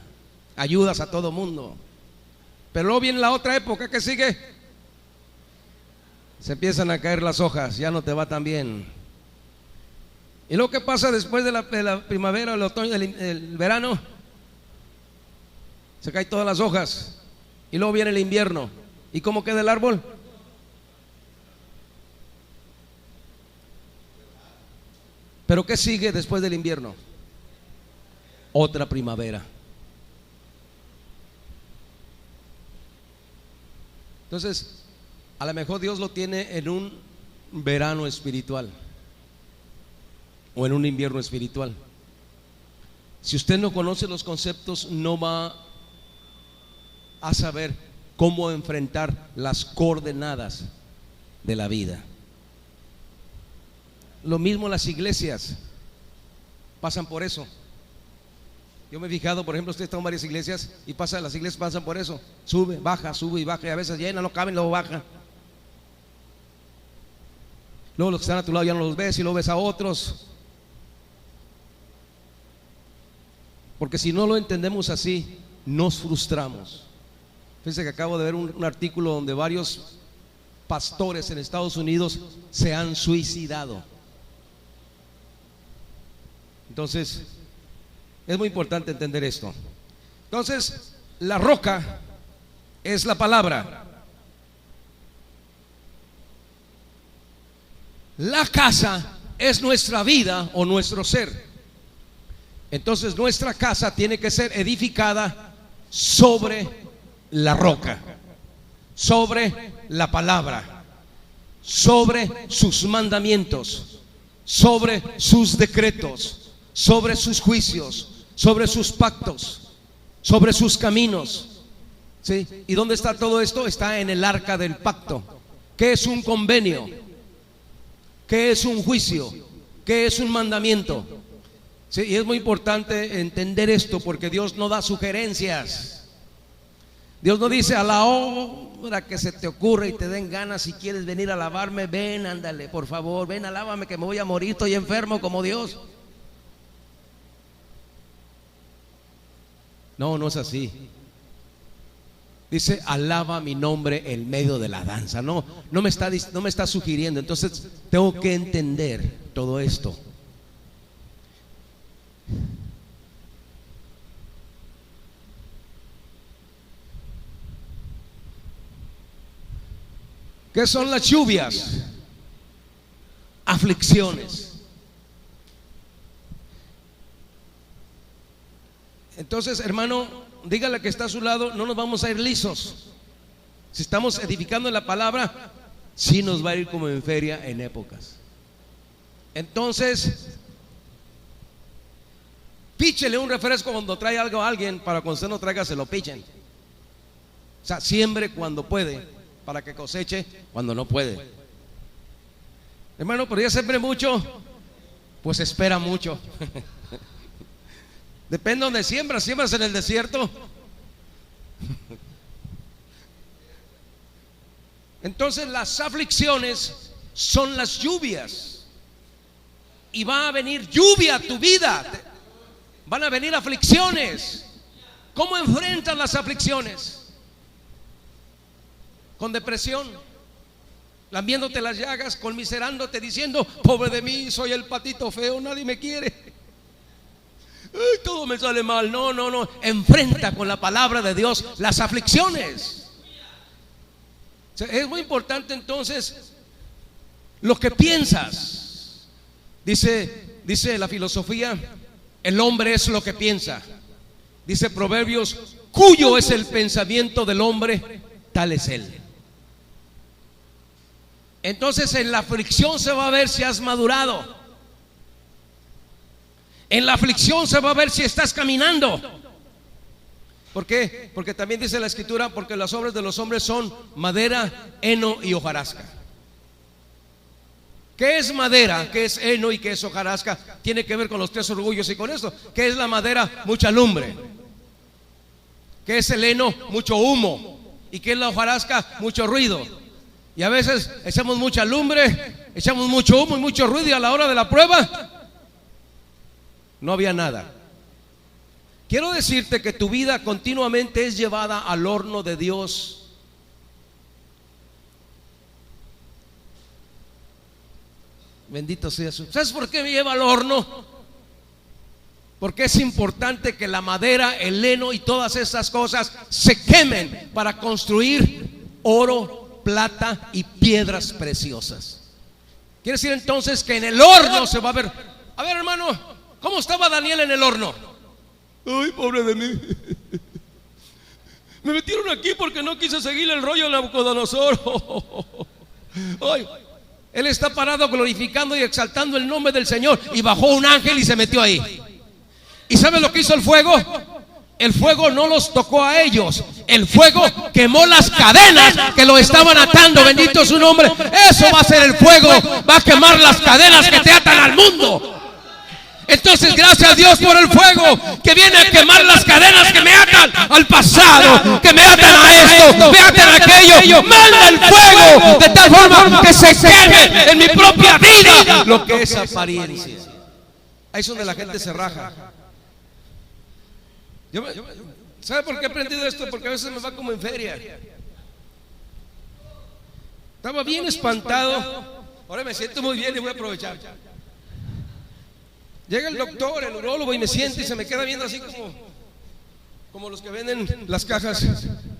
S1: ayudas a todo mundo. Pero luego viene la otra época que sigue. Se empiezan a caer las hojas, ya no te va tan bien. ¿Y lo que pasa después de la primavera, el otoño, el verano? Se caen todas las hojas. Y luego viene el invierno. ¿Y cómo queda el árbol? ¿Pero qué sigue después del invierno? Otra primavera. Entonces, a lo mejor Dios lo tiene en un verano espiritual o en un invierno espiritual. Si usted no conoce los conceptos, no va a saber cómo enfrentar las coordenadas de la vida. Lo mismo las iglesias pasan por eso. Yo me he fijado, por ejemplo, usted está en varias iglesias y las iglesias pasan por eso. Sube y baja, y a veces llena, no caben, luego baja. Luego los que están a tu lado ya no los ves y luego ves a otros. Porque si no lo entendemos así, nos frustramos. Fíjense que acabo de ver un artículo donde varios pastores en Estados Unidos se han suicidado. Entonces, es muy importante entender esto. Entonces, la roca es la palabra. La casa es nuestra vida o nuestro ser. Entonces, nuestra casa tiene que ser edificada sobre la roca, sobre la palabra, sobre sus mandamientos, sobre sus decretos, sobre sus juicios, sobre sus pactos, sobre sus caminos. ¿Sí? ¿Y dónde está todo esto? Está en el arca del pacto. ¿Qué es un convenio? ¿Qué es un juicio? ¿Qué es un mandamiento? ¿Sí? Y es muy importante entender esto, porque Dios no da sugerencias. Dios no dice: a la hora que se te ocurre y te den ganas, si quieres venir a alabarme, ven, ándale, por favor, ven, alábame, que me voy a morir, estoy enfermo como Dios. No, no es así. Dice: alaba mi nombre en medio de la danza. No me está sugiriendo. Entonces tengo que entender todo esto. ¿Qué son las lluvias? Aflicciones. Entonces, hermano, dígale que está a su lado: no nos vamos a ir lisos. Si estamos edificando en la palabra, sí nos va a ir como en feria en épocas. Entonces, píchele un refresco cuando trae algo a alguien, para cuando usted no traiga se lo pichen. O sea, siembre cuando puede, para que coseche cuando no puede. Hermano, pero ya sembré mucho, pues espera mucho. Depende de donde siembras. Siembras en el desierto. Entonces, las aflicciones son las lluvias. Y va a venir lluvia a tu vida. Van a venir aflicciones. ¿Cómo enfrentas las aflicciones? Con depresión, lambiéndote las llagas, conmiserándote, diciendo: pobre de mí, soy el patito feo, nadie me quiere. Ay, todo me sale mal. No. Enfrenta con la palabra de Dios las aflicciones. O sea, es muy importante entonces lo que piensas. Dice la filosofía: el hombre es lo que piensa. Dice Proverbios: cuyo es el pensamiento del hombre, tal es él. Entonces en la aflicción se va a ver si has madurado. En la aflicción se va a ver si estás caminando. ¿Por qué? Porque también dice la Escritura: porque las obras de los hombres son madera, heno y hojarasca. ¿Qué es madera? ¿Qué es heno y qué es hojarasca? Tiene que ver con los tres orgullos y con esto. ¿Qué es la madera? Mucha lumbre. ¿Qué es el heno? Mucho humo. ¿Y qué es la hojarasca? Mucho ruido. Y a veces echamos mucha lumbre, echamos mucho humo y mucho ruido, y a la hora de la prueba no había nada. Quiero decirte que tu vida continuamente es llevada al horno de Dios. Bendito sea su. ¿Sabes por qué me lleva al horno? Porque es importante que la madera, el heno y todas esas cosas se quemen para construir oro, plata y piedras preciosas. Quiere decir entonces que en el horno se va a ver. A ver, hermano, ¿cómo estaba Daniel en el horno? Ay, pobre de mí. Me metieron aquí porque no quise seguir el rollo de Nabucodonosor. Ay, él está parado glorificando y exaltando el nombre del Señor, y bajó un ángel y se metió ahí. ¿Y sabe lo que hizo el fuego? El fuego no los tocó a ellos. El fuego quemó las cadenas que lo estaban atando. Bendito su nombre. Eso va a ser el fuego. Va a quemar las cadenas que te atan al mundo. Entonces, gracias a Dios por el fuego que viene a quemar las cadenas que me atan al pasado, que me atan a esto, me atan a aquello. Manda el fuego de tal forma que se queme en mi propia vida lo que es apariencia. Ahí es donde la gente se raja. ¿Sabe por qué he aprendido esto? Porque a veces me va como en feria. Estaba bien espantado. Ahora me siento muy bien y voy a aprovechar. Llega el doctor, el urólogo, y me siente y se me queda viendo así como los que venden las cajas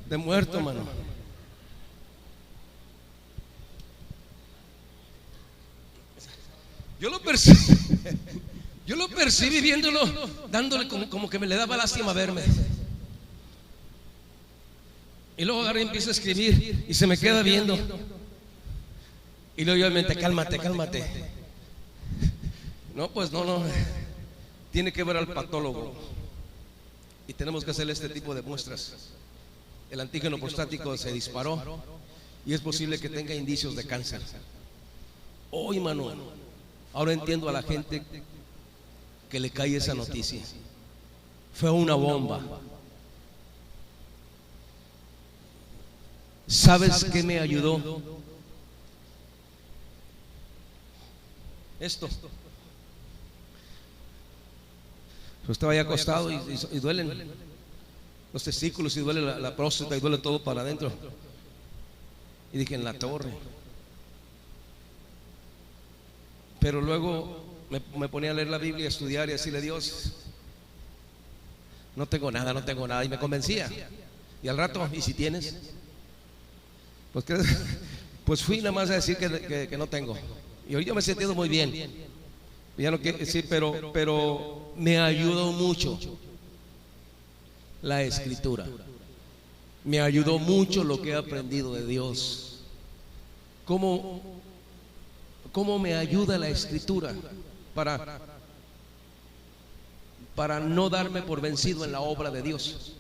S1: de muerto, mano. Yo lo percibí viéndolo, dándole como que me le daba lástima verme. Y luego agarré y empiezo a escribir y se me queda viendo. Y luego yo me mente: cálmate, cálmate. No, pues no. Tiene que ver al patólogo. Y tenemos que hacerle este tipo de muestras. El antígeno prostático se disparó y es posible que tenga indicios de cáncer. Oh, hermano, ahora entiendo a la gente que le cae esa noticia. Fue una bomba. ¿Sabes qué me ayudó? Esto. Yo estaba ahí acostado y duelen los testículos, y duele la próstata, y duele todo para adentro. Y dije: en la torre. Pero luego me ponía a leer la Biblia, a estudiar y decirle: Dios, no tengo nada. Y me convencía. Y al rato: ¿y si tienes? Pues fui nada más a decir que no tengo. Y ahorita me he sentido muy bien. Ya no quiero decir, pero me ayudó mucho la Escritura. Me ayudó mucho lo que he aprendido de Dios. ¿Cómo me ayuda la Escritura para no darme por vencido en la obra de Dios?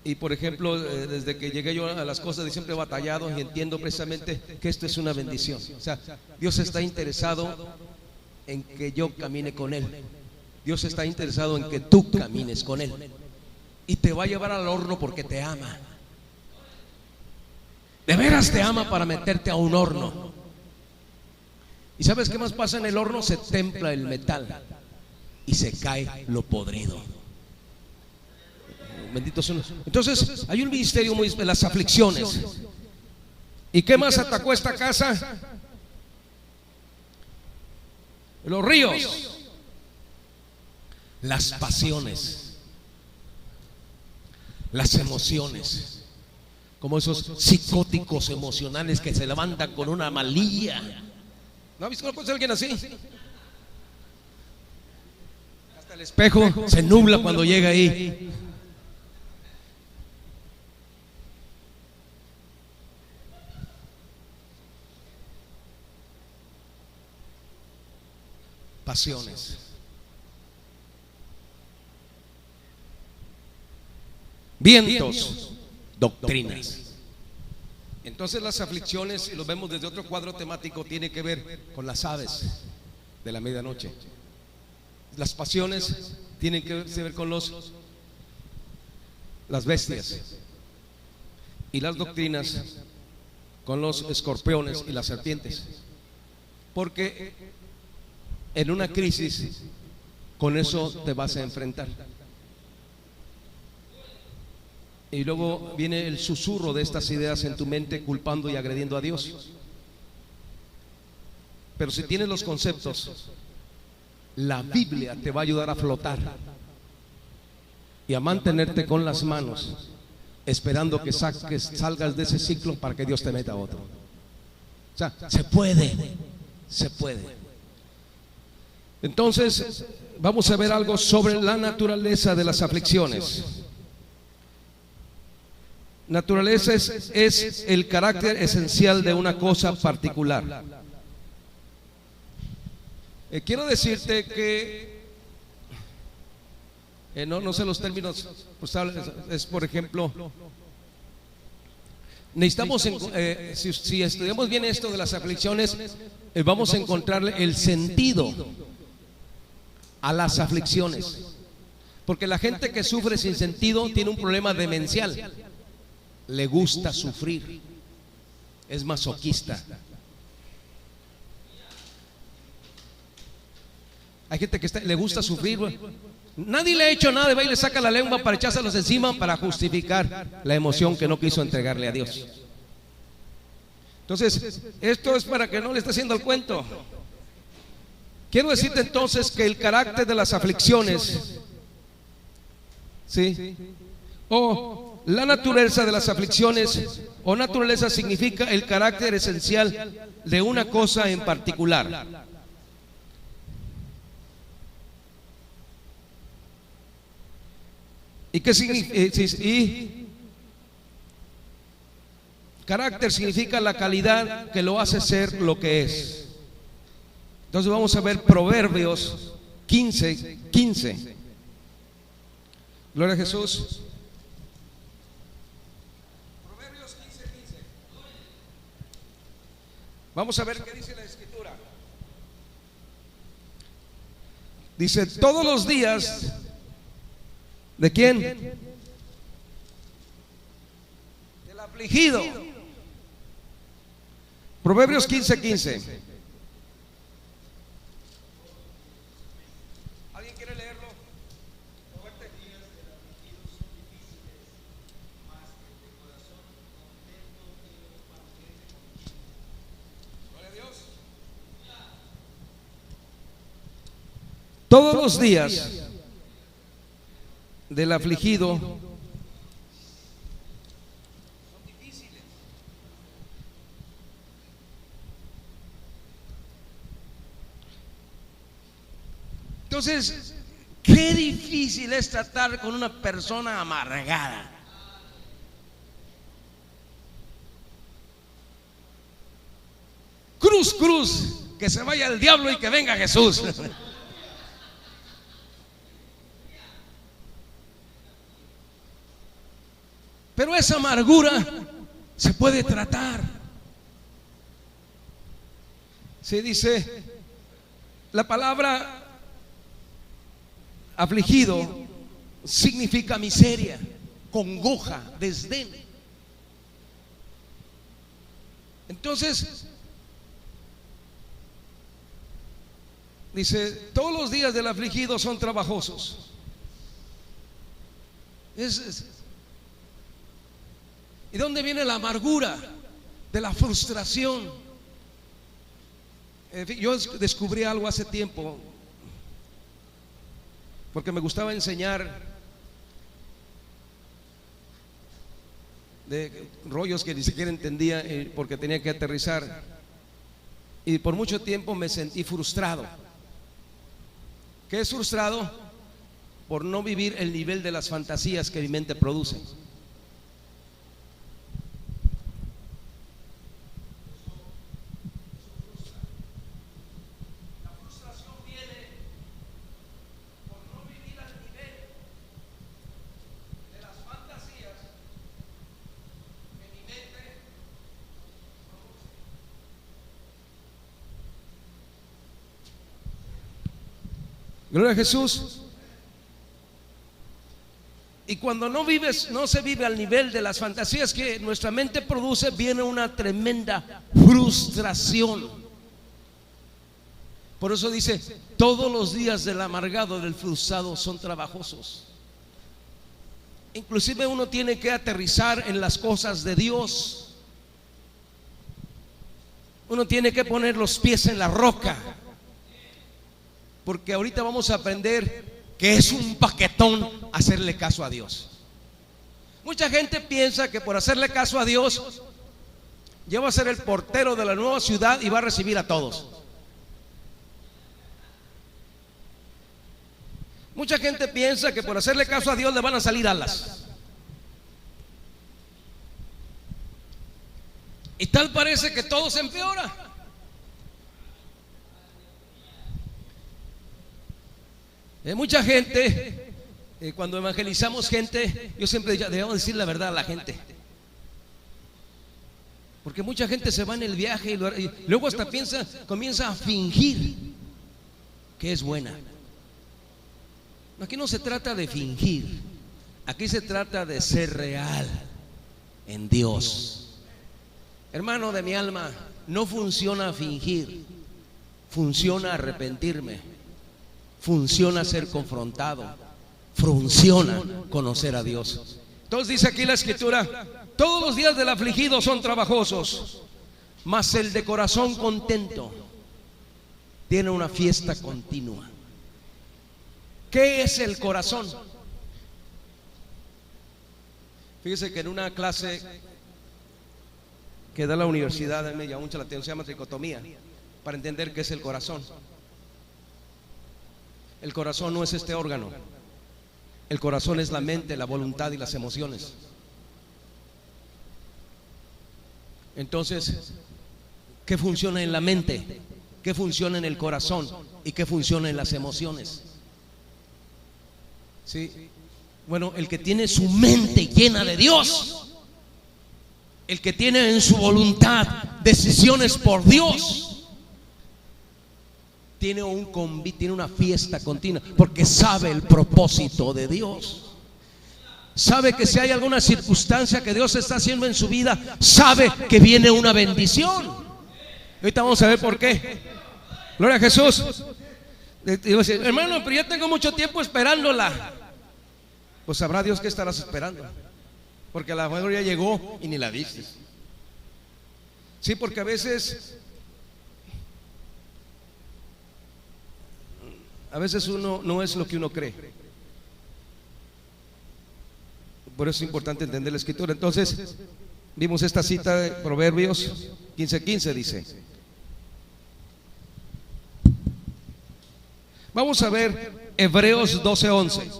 S1: Y por ejemplo, desde que llegué yo a las cosas de siempre he batallado, y entiendo precisamente que esto es una bendición. O sea, Dios está interesado en que yo camine con Él. Dios está interesado en que tú camines con Él, y te va a llevar al horno porque te ama. De veras te ama para meterte a un horno. ¿Y sabes qué más pasa en el horno? Se templa el metal y se cae lo podrido. Bendito sea. Entonces hay un ministerio muy de las aflicciones. ¿Y qué más atacó esta casa? Los ríos, las pasiones, las emociones, como esos psicóticos emocionales que se levantan con una malilla. ¿No ha visto alguien así? El espejo se nubla cuando llega ahí. Pasiones. Vientos, doctrinas. Entonces las aflicciones, si lo vemos desde otro cuadro temático, tiene que ver con las aves de la medianoche. Las pasiones tienen que ver con las bestias, y las doctrinas con los escorpiones y las serpientes. Porque en una crisis con eso te vas a enfrentar. Y luego viene el susurro de estas ideas en tu mente, culpando y agrediendo a Dios. Pero si tienes los conceptos, la Biblia te va a ayudar a flotar y a mantenerte con las manos, esperando que salgas de ese ciclo para que Dios te meta a otro. O sea, se puede. Entonces, vamos a ver algo sobre la naturaleza de las aflicciones. Naturaleza es el carácter esencial de una cosa particular. Quiero decirte que no sé los términos, pues, es por ejemplo, necesitamos, si estudiamos bien esto de las aflicciones, vamos a encontrarle el sentido a las aflicciones. Porque la gente que sufre sin sentido tiene un problema demencial. Le gusta sufrir, es masoquista. Hay gente que le gusta sufrir, güey. Nadie le ha hecho nada, va y le saca la lengua para echárselos encima, para justificar la emoción que no quiso entregarle a Dios. Entonces, esto es para que no le esté haciendo el cuento. Quiero decirte entonces que el carácter de las aflicciones, ¿sí?, o la naturaleza de las aflicciones, o naturaleza significa el carácter esencial de una cosa en particular. ¿Y qué significa? Y carácter significa la calidad que lo hace ser lo que es. Entonces vamos a ver Proverbios 15:15. Gloria a Jesús. Proverbios 15:15. Vamos a ver qué dice la Escritura. Dice: todos los días, ¿de quién? Del afligido. Proverbios 15:15. ¿Alguien quiere leerlo? Fuerte. Gloria a Dios. Todos los días del afligido son difíciles. Entonces, qué difícil es tratar con una persona amargada. Cruz, cruz, que se vaya el diablo y que venga Jesús. Pero esa amargura se puede tratar. Se dice, la palabra afligido significa miseria, congoja, desdén. Entonces, dice, todos los días del afligido son trabajosos. ¿Y dónde viene la amargura? De la frustración. Yo descubrí algo hace tiempo, porque me gustaba enseñar de rollos que ni siquiera entendía, porque tenía que aterrizar. Y por mucho tiempo me sentí frustrado. ¿Qué es frustrado? por no vivir el nivel de las fantasías que mi mente produce. Gloria a Jesús. Y cuando no se vive al nivel de las fantasías que nuestra mente produce, viene una tremenda frustración. Por eso dice: todos los días del amargado, del frustrado, son trabajosos. Inclusive uno tiene que aterrizar en las cosas de Dios. Uno tiene que poner los pies en la roca. Porque ahorita vamos a aprender que es un paquetón hacerle caso a Dios. Mucha gente piensa que por hacerle caso a Dios ya va a ser el portero de la nueva ciudad y va a recibir a todos. Mucha gente piensa que por hacerle caso a Dios le van a salir alas. Y tal parece que todo se empeora. Mucha gente, cuando evangelizamos gente, yo siempre digo: debemos decir la verdad a la gente. Porque mucha gente se va en el viaje y luego hasta comienza a fingir que es buena. Aquí no se trata de fingir, aquí se trata de ser real en Dios. Hermano de mi alma, no funciona fingir, funciona arrepentirme. Funciona ser confrontado, funciona conocer a Dios. Entonces dice aquí la escritura: todos los días del afligido son trabajosos, mas el de corazón contento tiene una fiesta continua. ¿Qué es el corazón? Fíjese que en una clase que da la universidad me llamó mucho la atención, se llama tricotomía, para entender qué es el corazón. El corazón no es este órgano. El corazón es la mente, la voluntad y las emociones. Entonces, ¿qué funciona en la mente? ¿Qué funciona en el corazón? ¿Y qué funciona en las emociones? ¿Sí? Bueno, el que tiene su mente llena de Dios, el que tiene en su voluntad decisiones por Dios, tiene una fiesta continua, porque sabe el propósito de Dios. Sabe que si hay alguna circunstancia que Dios está haciendo en su vida, sabe que viene una bendición. Ahorita vamos a ver por qué. Gloria a Jesús. Hermano, pero ya tengo mucho tiempo esperándola. Pues sabrá Dios qué estarás esperando, porque la mejor ya llegó y ni la viste. Sí, porque a veces uno no es lo que uno cree. Por eso es importante entender la escritura. Entonces, vimos esta cita de Proverbios 15:15, dice. Vamos a ver Hebreos 12:11.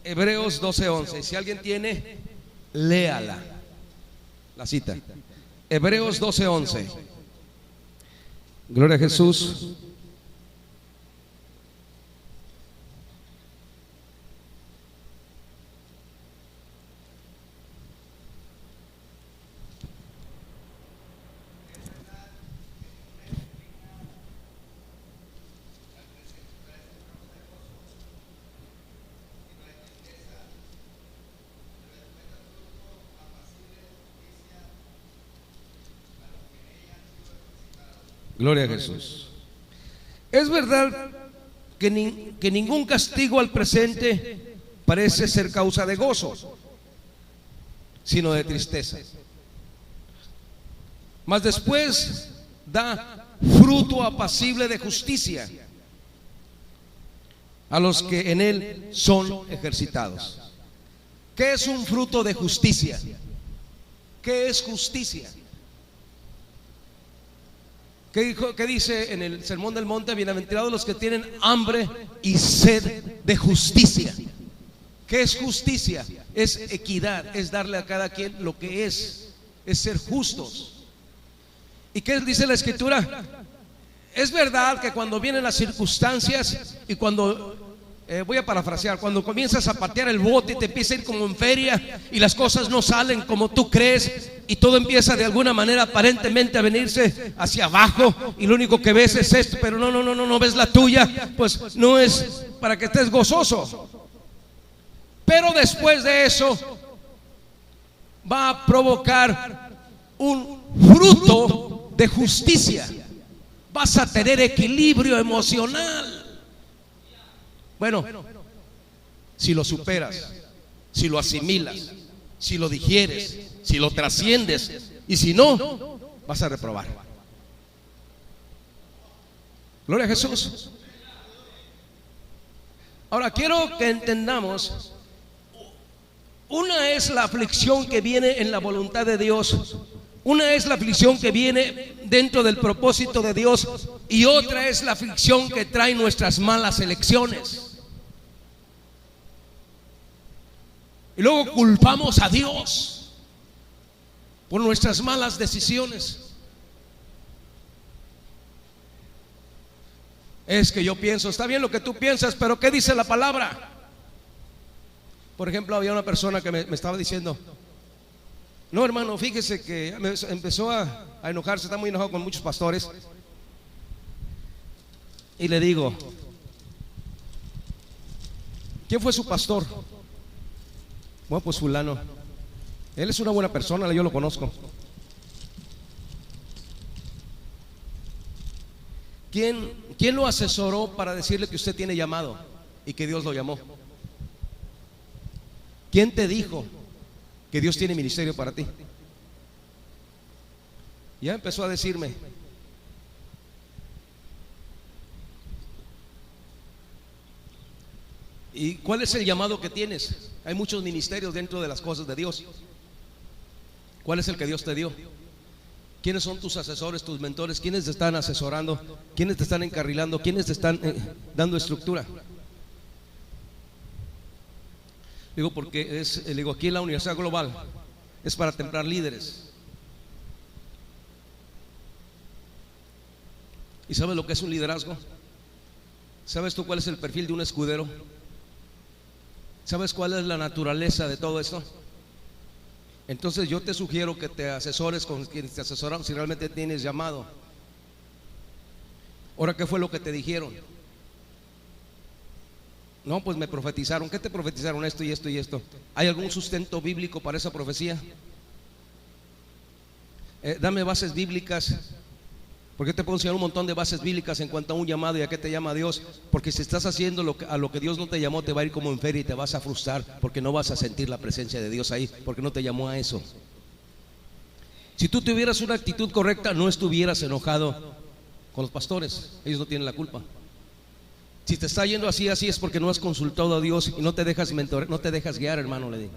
S1: Hebreos 12:11. Si alguien tiene, léala la cita. Hebreos 12:11. Gloria a Jesús. Gloria a Jesús. Es verdad que ningún castigo al presente parece ser causa de gozo, sino de tristeza. Mas después da fruto apacible de justicia a los que en él son ejercitados. ¿Qué es un fruto de justicia? ¿Qué es justicia? ¿Qué dice en el Sermón del Monte? Bienaventurados los que tienen hambre y sed de justicia. ¿Qué es justicia? Es equidad, es darle a cada quien lo que es ser justos. ¿Y qué dice la Escritura? Es verdad que cuando vienen las circunstancias y cuando, voy a parafrasear, cuando comienzas a patear el bote y te empieza a ir como en feria y las cosas no salen como tú crees y todo empieza de alguna manera aparentemente a venirse hacia abajo y lo único que ves es esto, pero no ves la tuya, pues no es para que estés gozoso. Pero después de eso va a provocar un fruto de justicia. Vas a tener equilibrio emocional. Bueno, si lo superas, si lo asimilas, si lo digieres, si lo trasciendes, y si no, vas a reprobar. Gloria a Jesús. Ahora quiero que entendamos, una es la aflicción que viene en la voluntad de Dios, una es la aflicción que viene dentro del propósito de Dios, y otra es la aflicción que trae nuestras malas elecciones. Y luego culpamos a Dios por nuestras malas decisiones. Es que yo pienso, está bien lo que tú piensas, pero ¿qué dice la palabra? Por ejemplo, había una persona que me estaba diciendo: no, hermano, fíjese que empezó a enojarse, está muy enojado con muchos pastores. Y le digo: ¿quién fue su pastor? Bueno, pues fulano. Él es una buena persona, yo lo conozco. ¿Quién lo asesoró para decirle que usted tiene llamado y que Dios lo llamó? ¿Quién te dijo que Dios tiene ministerio para ti? Ya empezó a decirme. ¿Y cuál es el llamado que tienes? Hay muchos ministerios dentro de las cosas de Dios. ¿Cuál es el que Dios te dio? ¿Quiénes son tus asesores, tus mentores? ¿Quiénes te están asesorando? ¿Quiénes te están encarrilando? ¿Quiénes te están dando estructura? Digo, porque digo, aquí en la Universidad Global es para templar líderes. ¿Y sabes lo que es un liderazgo? ¿Sabes tú cuál es el perfil de un escudero? ¿Sabes cuál es la naturaleza de todo esto? Entonces yo te sugiero que te asesores con quienes te asesoran si realmente tienes llamado. Ahora, ¿qué fue lo que te dijeron? No, pues me profetizaron. ¿Qué te profetizaron? Esto y esto y esto. ¿Hay algún sustento bíblico para esa profecía? Dame bases bíblicas. Porque te puedo enseñar un montón de bases bíblicas en cuanto a un llamado y a qué te llama Dios. Porque si estás haciendo a lo que Dios no te llamó, te va a ir como en feria y te vas a frustrar, porque no vas a sentir la presencia de Dios ahí, porque no te llamó a eso. Si tú tuvieras una actitud correcta, no estuvieras enojado con los pastores. Ellos no tienen la culpa. Si te está yendo así es porque no has consultado a Dios y no te dejas mentorear, no te dejas guiar, hermano, le digo.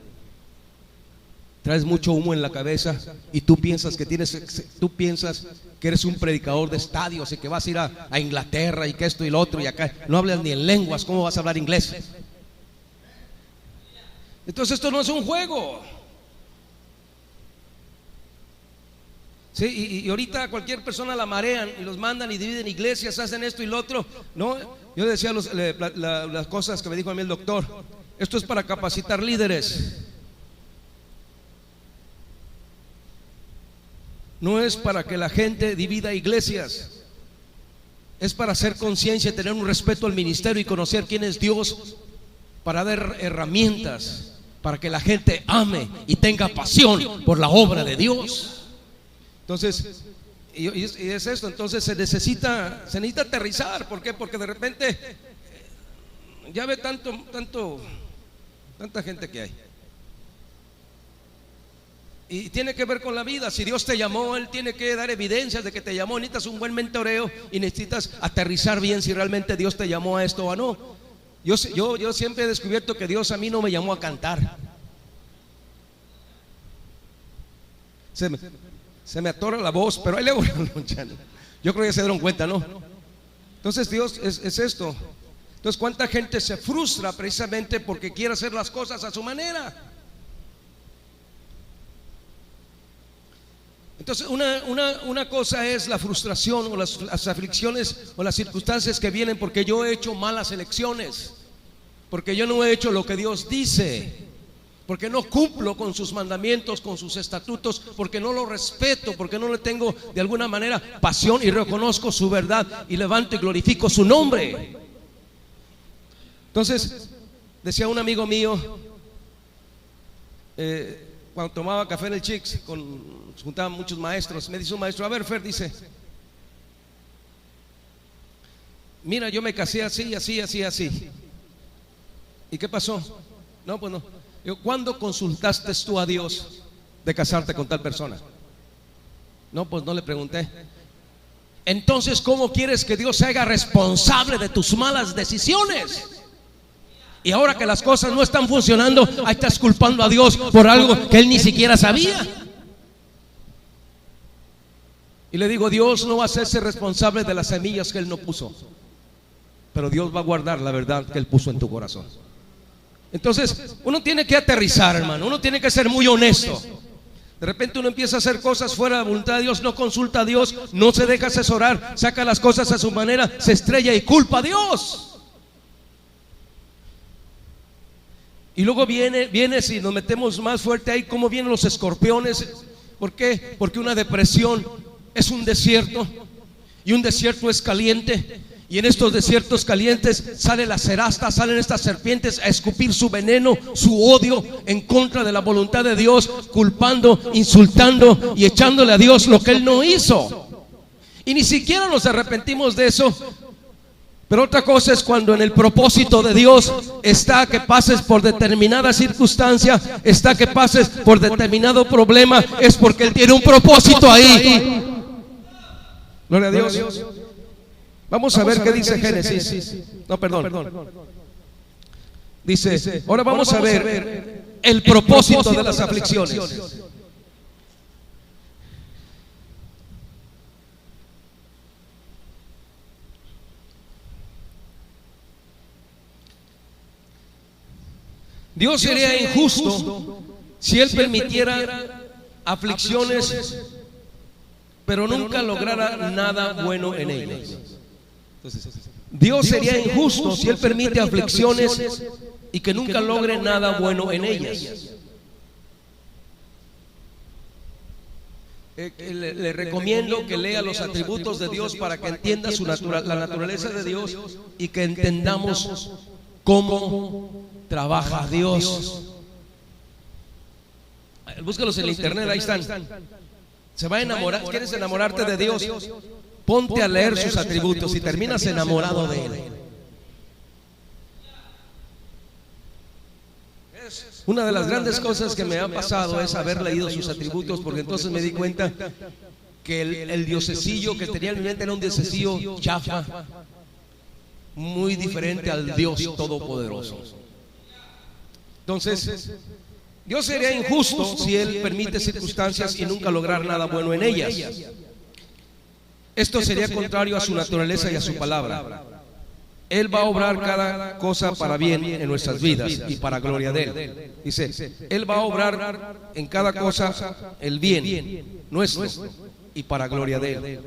S1: Traes mucho humo en la cabeza y tú piensas que eres un predicador de estadios y que vas a ir a Inglaterra y que esto y lo otro, y acá no hablas ni en lenguas, ¿cómo vas a hablar inglés? Entonces esto no es un juego. Sí, y ahorita cualquier persona la marean y los mandan y dividen iglesias, hacen esto y lo otro. No, yo decía las cosas que me dijo a mí el doctor: esto es para capacitar líderes. No es para que la gente divida iglesias. Es para hacer conciencia, tener un respeto al ministerio y conocer quién es Dios, para dar herramientas para que la gente ame y tenga pasión por la obra de Dios. Entonces, y es esto. Entonces se necesita aterrizar. ¿Por qué? Porque de repente ya ve tanta gente que hay. Y tiene que ver con la vida. Si Dios te llamó, Él tiene que dar evidencias de que te llamó. Necesitas un buen mentoreo y necesitas aterrizar bien si realmente Dios te llamó a esto o no. Yo siempre he descubierto que Dios a mí no me llamó a cantar. Se me atora la voz, pero ahí le voy. Yo creo que ya se dieron cuenta, ¿no? Entonces Dios es esto. Entonces, ¿cuánta gente se frustra precisamente porque quiere hacer las cosas a su manera? Entonces, una cosa es la frustración o las aflicciones o las circunstancias que vienen porque yo he hecho malas elecciones, porque yo no he hecho lo que Dios dice, porque no cumplo con sus mandamientos, con sus estatutos, porque no lo respeto, porque no le tengo de alguna manera pasión y reconozco su verdad y levanto y glorifico su nombre. Entonces, decía un amigo mío, cuando tomaba café en el Chicks, juntaban muchos maestros, me dice un maestro: a ver, Fer, dice, mira, yo me casé así, así, así, así. ¿Y qué pasó? No, pues no. ¿Cuándo consultaste tú a Dios de casarte con tal persona? No, pues no le pregunté. Entonces, ¿cómo quieres que Dios se haga responsable de tus malas decisiones? Y ahora que las cosas no están funcionando, ahí estás culpando a Dios por algo que Él ni siquiera sabía. Y le digo: Dios no va a hacerse responsable de las semillas que Él no puso, pero Dios va a guardar la verdad que Él puso en tu corazón. Entonces, uno tiene que aterrizar, hermano. Uno tiene que ser muy honesto. De repente uno empieza a hacer cosas fuera de la voluntad de Dios, no consulta a Dios, no se deja asesorar, saca las cosas a su manera, se estrella y culpa a Dios. Y luego viene, si nos metemos más fuerte ahí, cómo vienen los escorpiones. ¿Por qué? Porque una depresión es un desierto, y un desierto es caliente. Y en estos desiertos calientes sale la cerasta, salen estas serpientes a escupir su veneno, su odio en contra de la voluntad de Dios, culpando, insultando y echándole a Dios lo que Él no hizo. Y ni siquiera nos arrepentimos de eso. Pero otra cosa es cuando en el propósito de Dios está que pases por determinada circunstancia, está que pases por determinado problema, es porque Él tiene un propósito ahí. Gloria a Dios. Vamos a ver qué dice Génesis. No, perdón. Dice, ahora vamos a ver el propósito de las aflicciones. Dios sería injusto si Él permitiera aflicciones, pero nunca lograra nada bueno en ellas. Entonces, Dios sería injusto si Él permite aflicciones y que nunca logre nada bueno en ellas. Le recomiendo que lea los atributos de Dios para que entienda la naturaleza de Dios y que entendamos cómo trabaja Dios. Búscalos en el internet, ahí están. Se va a enamorar. ¿Quieres enamorarte de Dios? Ponte a leer sus atributos y terminas enamorado de Él. Una de las grandes cosas que me ha pasado es haber leído sus atributos, porque entonces me di cuenta que el diosesillo que tenía en mi mente era un diosesillo chafa, muy diferente al Dios todopoderoso. Entonces, Dios sería injusto si Él permite circunstancias y nunca lograr nada bueno en ellas. Esto sería contrario a su naturaleza y a su palabra. Él va a obrar cada cosa para bien en nuestras vidas y para gloria de Él. Dice, Él va a obrar en cada cosa el bien nuestro y para gloria de Él.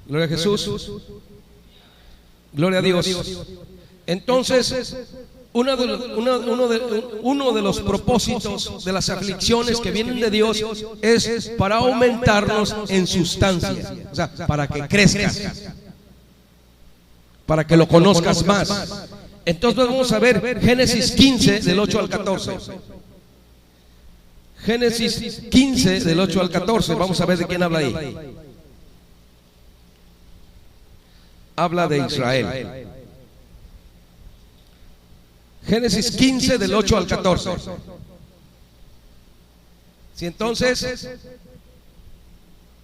S1: Gloria a Jesús. Gloria a Dios. Entonces, uno de los propósitos de las aflicciones que vienen de Dios es para aumentarnos en sustancia, o sea, para que crezcas, para que lo conozcas más. Entonces vamos a ver Génesis 15 del 8 al 14. Génesis 15 del 8 al 14. Vamos a ver de quién habla ahí. Habla de Israel. Génesis 15 del 8 al 14. Si entonces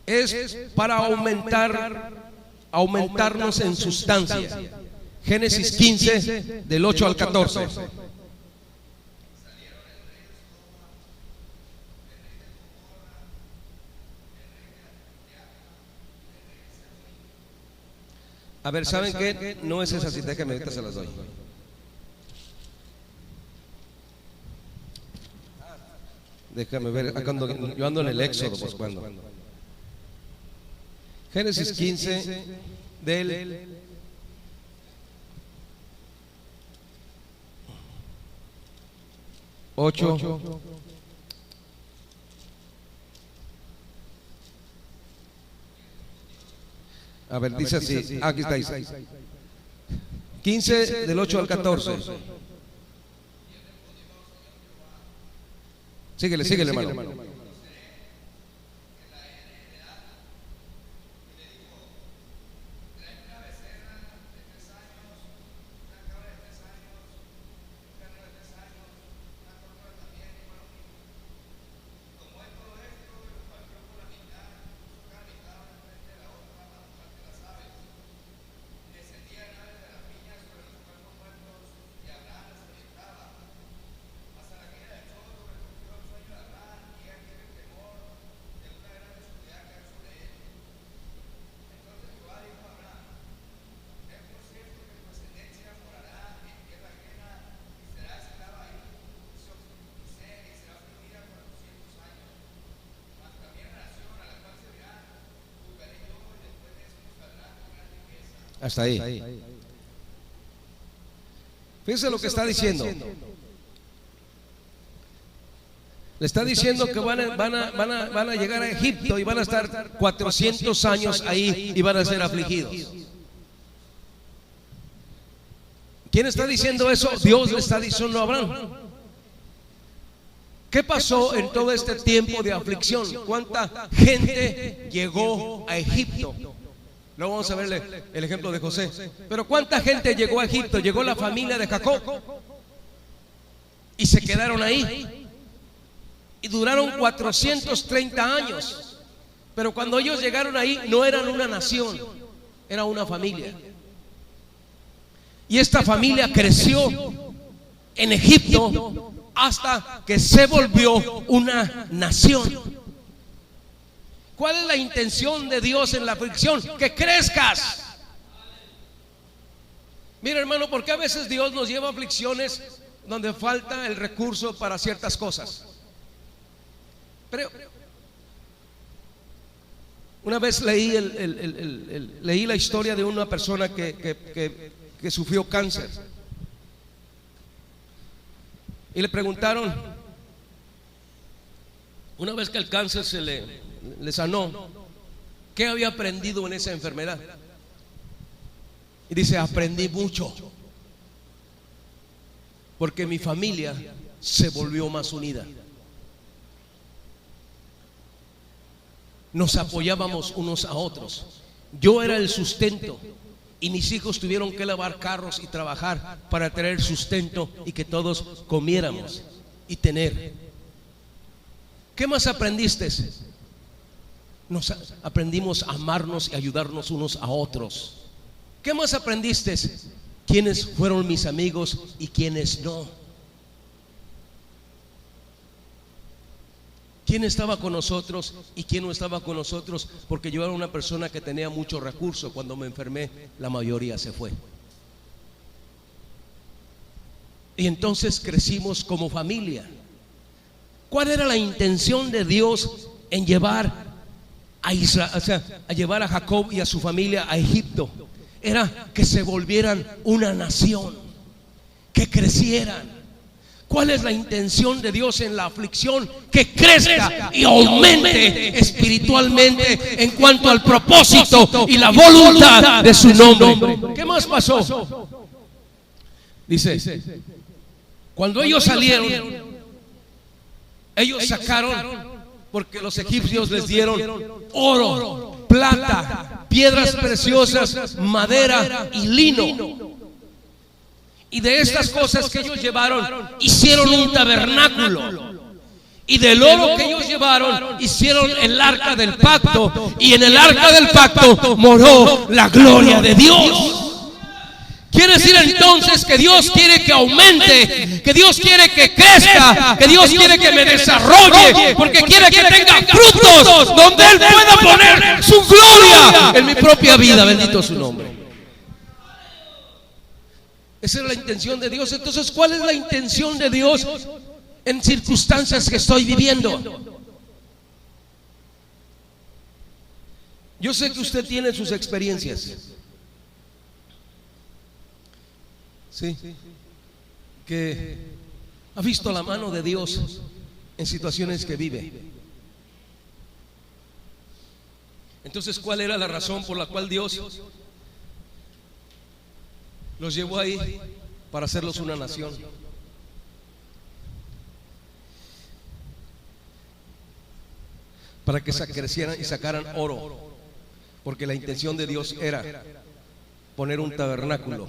S1: es para aumentarnos en sustancia. Génesis 15 del 8 al 14. A ver, ¿saben qué? No es esa cita, déjenme, ahorita se las doy. Déjame ver, acá yo ando en el Éxodo, pues cuando. Génesis 15 del 8. A ver, dice así, aquí está, 15 del 8 al 14. Síguele, hermano. Hasta ahí. Fíjense lo que está diciendo. Le está diciendo que van a llegar a Egipto y van a estar 400 años ahí y van a ser afligidos. ¿Quién está diciendo eso? Dios le está diciendo a Abraham. ¿Qué pasó en todo este tiempo de aflicción? ¿Cuánta gente llegó a Egipto? Luego vamos a verle el ejemplo de José. Pero ¿cuánta gente llegó a Egipto? Llegó la familia de Jacob y se quedaron ahí y duraron 430 años. Pero cuando ellos llegaron ahí no eran una nación, era una familia. Y esta familia creció en Egipto hasta que se volvió una nación. ¿Cuál es la intención de Dios en la aflicción? Que crezcas. Mira, hermano, ¿por qué a veces Dios nos lleva a aflicciones donde falta el recurso para ciertas cosas? Pero una vez leí la historia de una persona que sufrió cáncer. Y le preguntaron, una vez que el cáncer se le sanó, ¿qué había aprendido en esa enfermedad? Y dice: aprendí mucho, porque mi familia se volvió más unida. Nos apoyábamos unos a otros. Yo era el sustento y mis hijos tuvieron que lavar carros y trabajar para traer sustento y que todos comiéramos y tener. ¿Qué más aprendiste? Aprendimos a amarnos y ayudarnos unos a otros. ¿Qué más aprendiste? ¿Quiénes fueron mis amigos y quiénes no? ¿Quién estaba con nosotros y quién no estaba con nosotros? Porque yo era una persona que tenía muchos recursos. Cuando me enfermé, la mayoría se fue. Y entonces crecimos como familia. ¿Cuál era la intención de Dios en llevar a Israel, a llevar a Jacob y a su familia a Egipto? Era que se volvieran una nación, que crecieran. ¿Cuál es la intención de Dios en la aflicción? Que crezca y aumente espiritualmente en cuanto al propósito y la voluntad de su nombre. ¿Qué más pasó? Dice, cuando ellos salieron, ellos sacaron, porque los egipcios les dieron oro, plata, piedras preciosas, madera y lino. Y de estas cosas que ellos llevaron, hicieron un tabernáculo. Y del oro que ellos llevaron, hicieron el arca del pacto. Y en el arca del pacto moró la gloria de Dios. Quiere decir entonces que Dios quiere que aumente, que Dios quiere que crezca, que Dios quiere que me desarrolle, porque quiere que tenga frutos donde Él pueda poner su gloria en mi propia vida. Bendito su nombre. Esa es la intención de Dios. Entonces, ¿cuál es la intención de Dios en circunstancias que estoy viviendo? Yo sé que usted tiene sus experiencias, sí, que ha visto la mano de Dios en situaciones que vive. Entonces, ¿cuál era la razón por la cual Dios los llevó ahí? Para hacerlos una nación. Para que crecieran y sacaran oro. Porque la intención de Dios era poner un tabernáculo,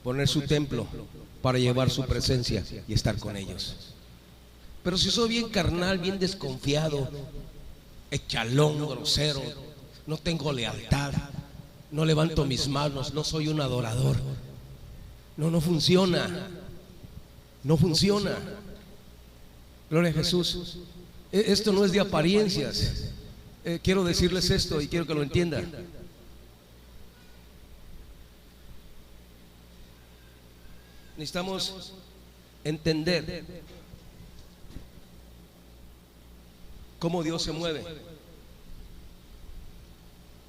S1: poner su templo para llevar su presencia y estar con ellos. Pero si soy bien carnal, bien desconfiado, echalón, grosero, no tengo lealtad, no levanto mis manos, no soy un adorador, no funciona. No funciona. Gloria a Jesús. Esto no es de apariencias. Quiero decirles esto y quiero que lo entiendan. Necesitamos entender cómo Dios se mueve.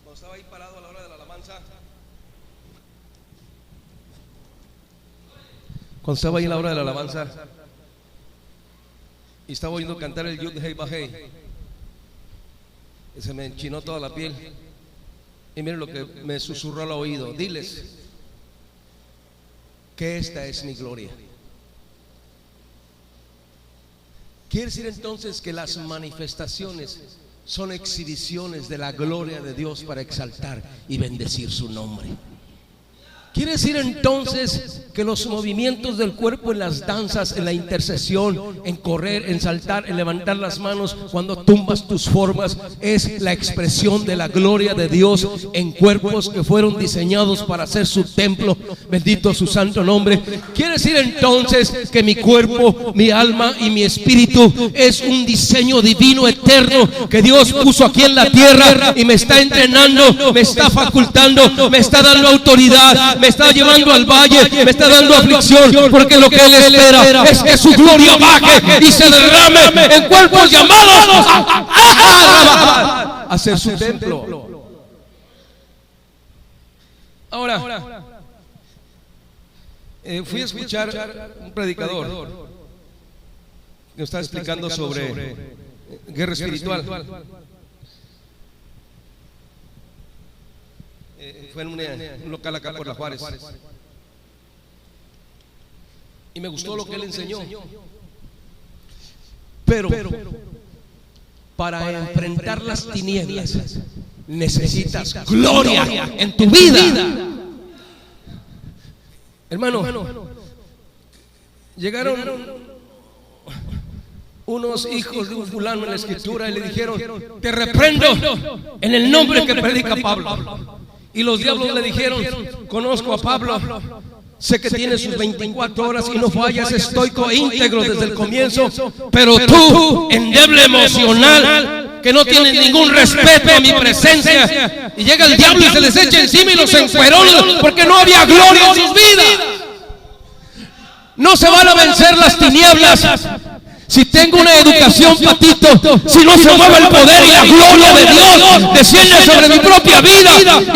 S1: Cuando estaba ahí parado a la hora de la alabanza, y estaba oyendo cantar el Yud Hei Bajei, y se me enchinó toda la piel. Y miren lo que me susurró al oído: diles que esta es mi gloria. Quiere decir entonces que las manifestaciones son exhibiciones de la gloria de Dios para exaltar y bendecir su nombre. Quiere decir entonces que los movimientos del cuerpo en las danzas, en la intercesión, en correr, en saltar, en levantar las manos, cuando tumbas tus formas, es la expresión de la gloria de Dios en cuerpos que fueron diseñados para hacer su templo. Bendito su santo nombre. Quiere decir entonces que mi cuerpo, mi alma y mi espíritu es un diseño divino eterno que Dios puso aquí en la tierra y me está entrenando, me está facultando, me está dando autoridad, me está llevando al valle, me está dando aflicción, porque lo que Él espera es que su gloria baje y se derrame en cuerpos llamados a hacer su templo. Ahora, fui a escuchar un predicador que está explicando sobre guerra espiritual. Fue en un local acá por la Juárez, y me gustó lo que él enseñó. Pero para enfrentar las tinieblas necesitas gloria en tu vida. Hermano, llegaron unos hijos de un fulano en la escritura y le dijeron: te reprendo en el nombre que predica Pablo. Y los diablos le dijeron: conozco a Pablo, sé que tiene sus 24 horas y no fallas, estoico e íntegro desde el comienzo, pero tú, endeble emocional, que no tienes ningún respeto a mi presencia. Y llega el diablo y se les echa encima y los encuerona, porque no había gloria en sus vidas. No se van a vencer las tinieblas si tengo una educación, patito, si no se mueve el poder y la gloria de Dios desciende sobre mi propia vida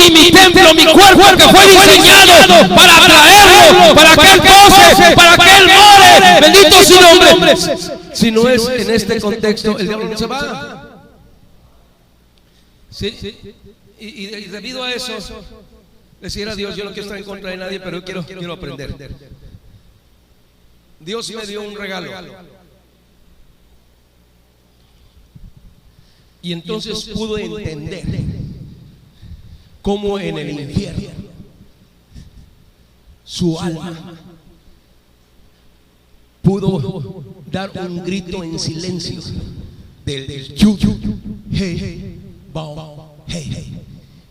S1: y mi templo, mi cuerpo, que fue diseñado para atraerlo, para que Él goce, para que Él more. Bendito su nombre. Si no es en este contexto, el diablo no se va. ¿Sí? Y debido a eso, decir a Dios: yo no quiero estar en contra de nadie, pero yo quiero aprender. Dios me dio un regalo. Y entonces pude entender cómo en el infierno su alma pudo dar un grito en silencio del Yud Hei Bajei.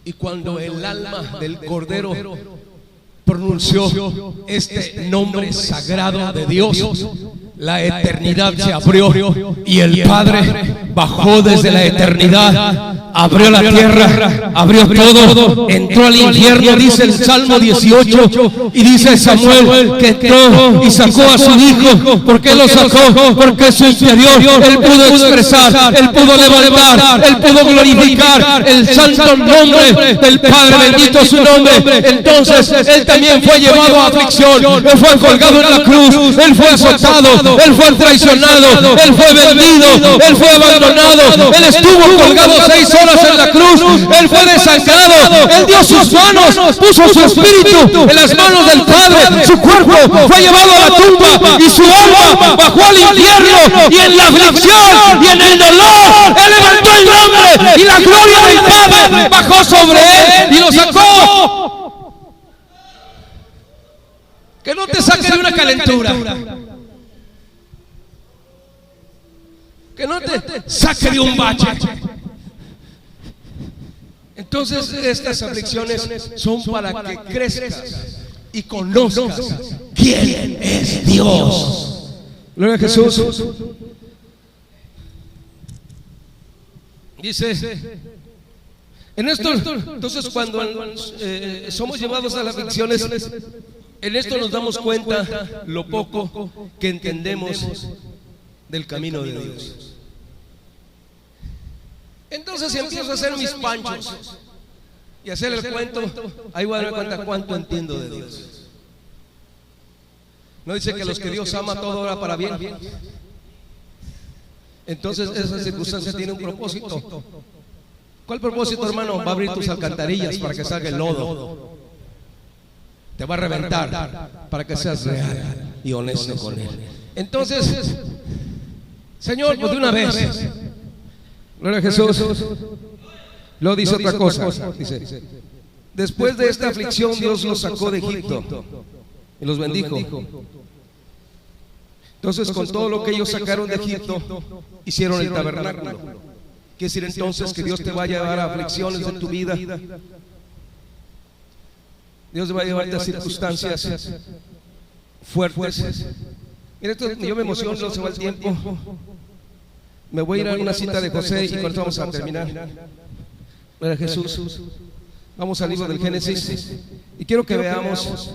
S1: Y cuando el alma del Cordero pronunció este nombre sagrado de Dios, la eternidad se abrió y el Padre bajó desde la eternidad abrió la tierra, abrió todo, entró al infierno, dice el Salmo 18, y dice Samuel que entró y sacó a su hijo. ¿Por qué lo sacó? Porque en su interior él pudo expresar, él pudo levantar, él pudo glorificar el santo nombre del Padre, bendito su nombre. Entonces él también fue llevado a aflicción, él fue colgado en la cruz, él fue azotado, él fue traicionado, él fue vendido, él fue abandonado, él estuvo colgado 6 horas en la cruz, él fue desangrado, él dio sus manos, puso su espíritu en las manos del Padre, su cuerpo fue llevado a la tumba y su alma bajó al infierno, y en la aflicción y en el dolor él levantó el nombre y la gloria del Padre bajó sobre él y lo sacó. Que no te saque de una calentura, que no te saque de un bache. Entonces estas aflicciones son para que crezcas y conozcas quién es Dios. Gloria a Jesús. Dice en esto, entonces cuando somos llevados a las aflicciones, en esto nos damos cuenta lo poco que entendemos del camino de Dios. Entonces si empiezo a hacer mis panchos y hacer el cuento, ahí voy a dar cuenta cuánto entiendo de Dios. ¿No dice que los que Dios ama todo obra para bien? Entonces esa circunstancia tiene un propósito. ¿Cuál propósito, hermano? Va a abrir tus alcantarillas para que salga el lodo. Te va a reventar para que seas real y honesto con Él. Entonces, Señor, pues de una vez, gloria a Jesús. Luego dice otra cosa. Dice, después de esta aflicción Dios los sacó de Egipto y los bendijo. Entonces con todo lo que ellos sacaron de Egipto hicieron el tabernáculo. Quiere decir entonces que Dios te va a llevar a aflicciones en tu vida. Dios te va a llevarte a circunstancias fuertes. Mira, yo me emociono, no se va el tiempo. Me voy a ir a una cita de José y con esto vamos a terminar. Gloria a Jesús. Vamos al libro del Génesis y quiero que veamos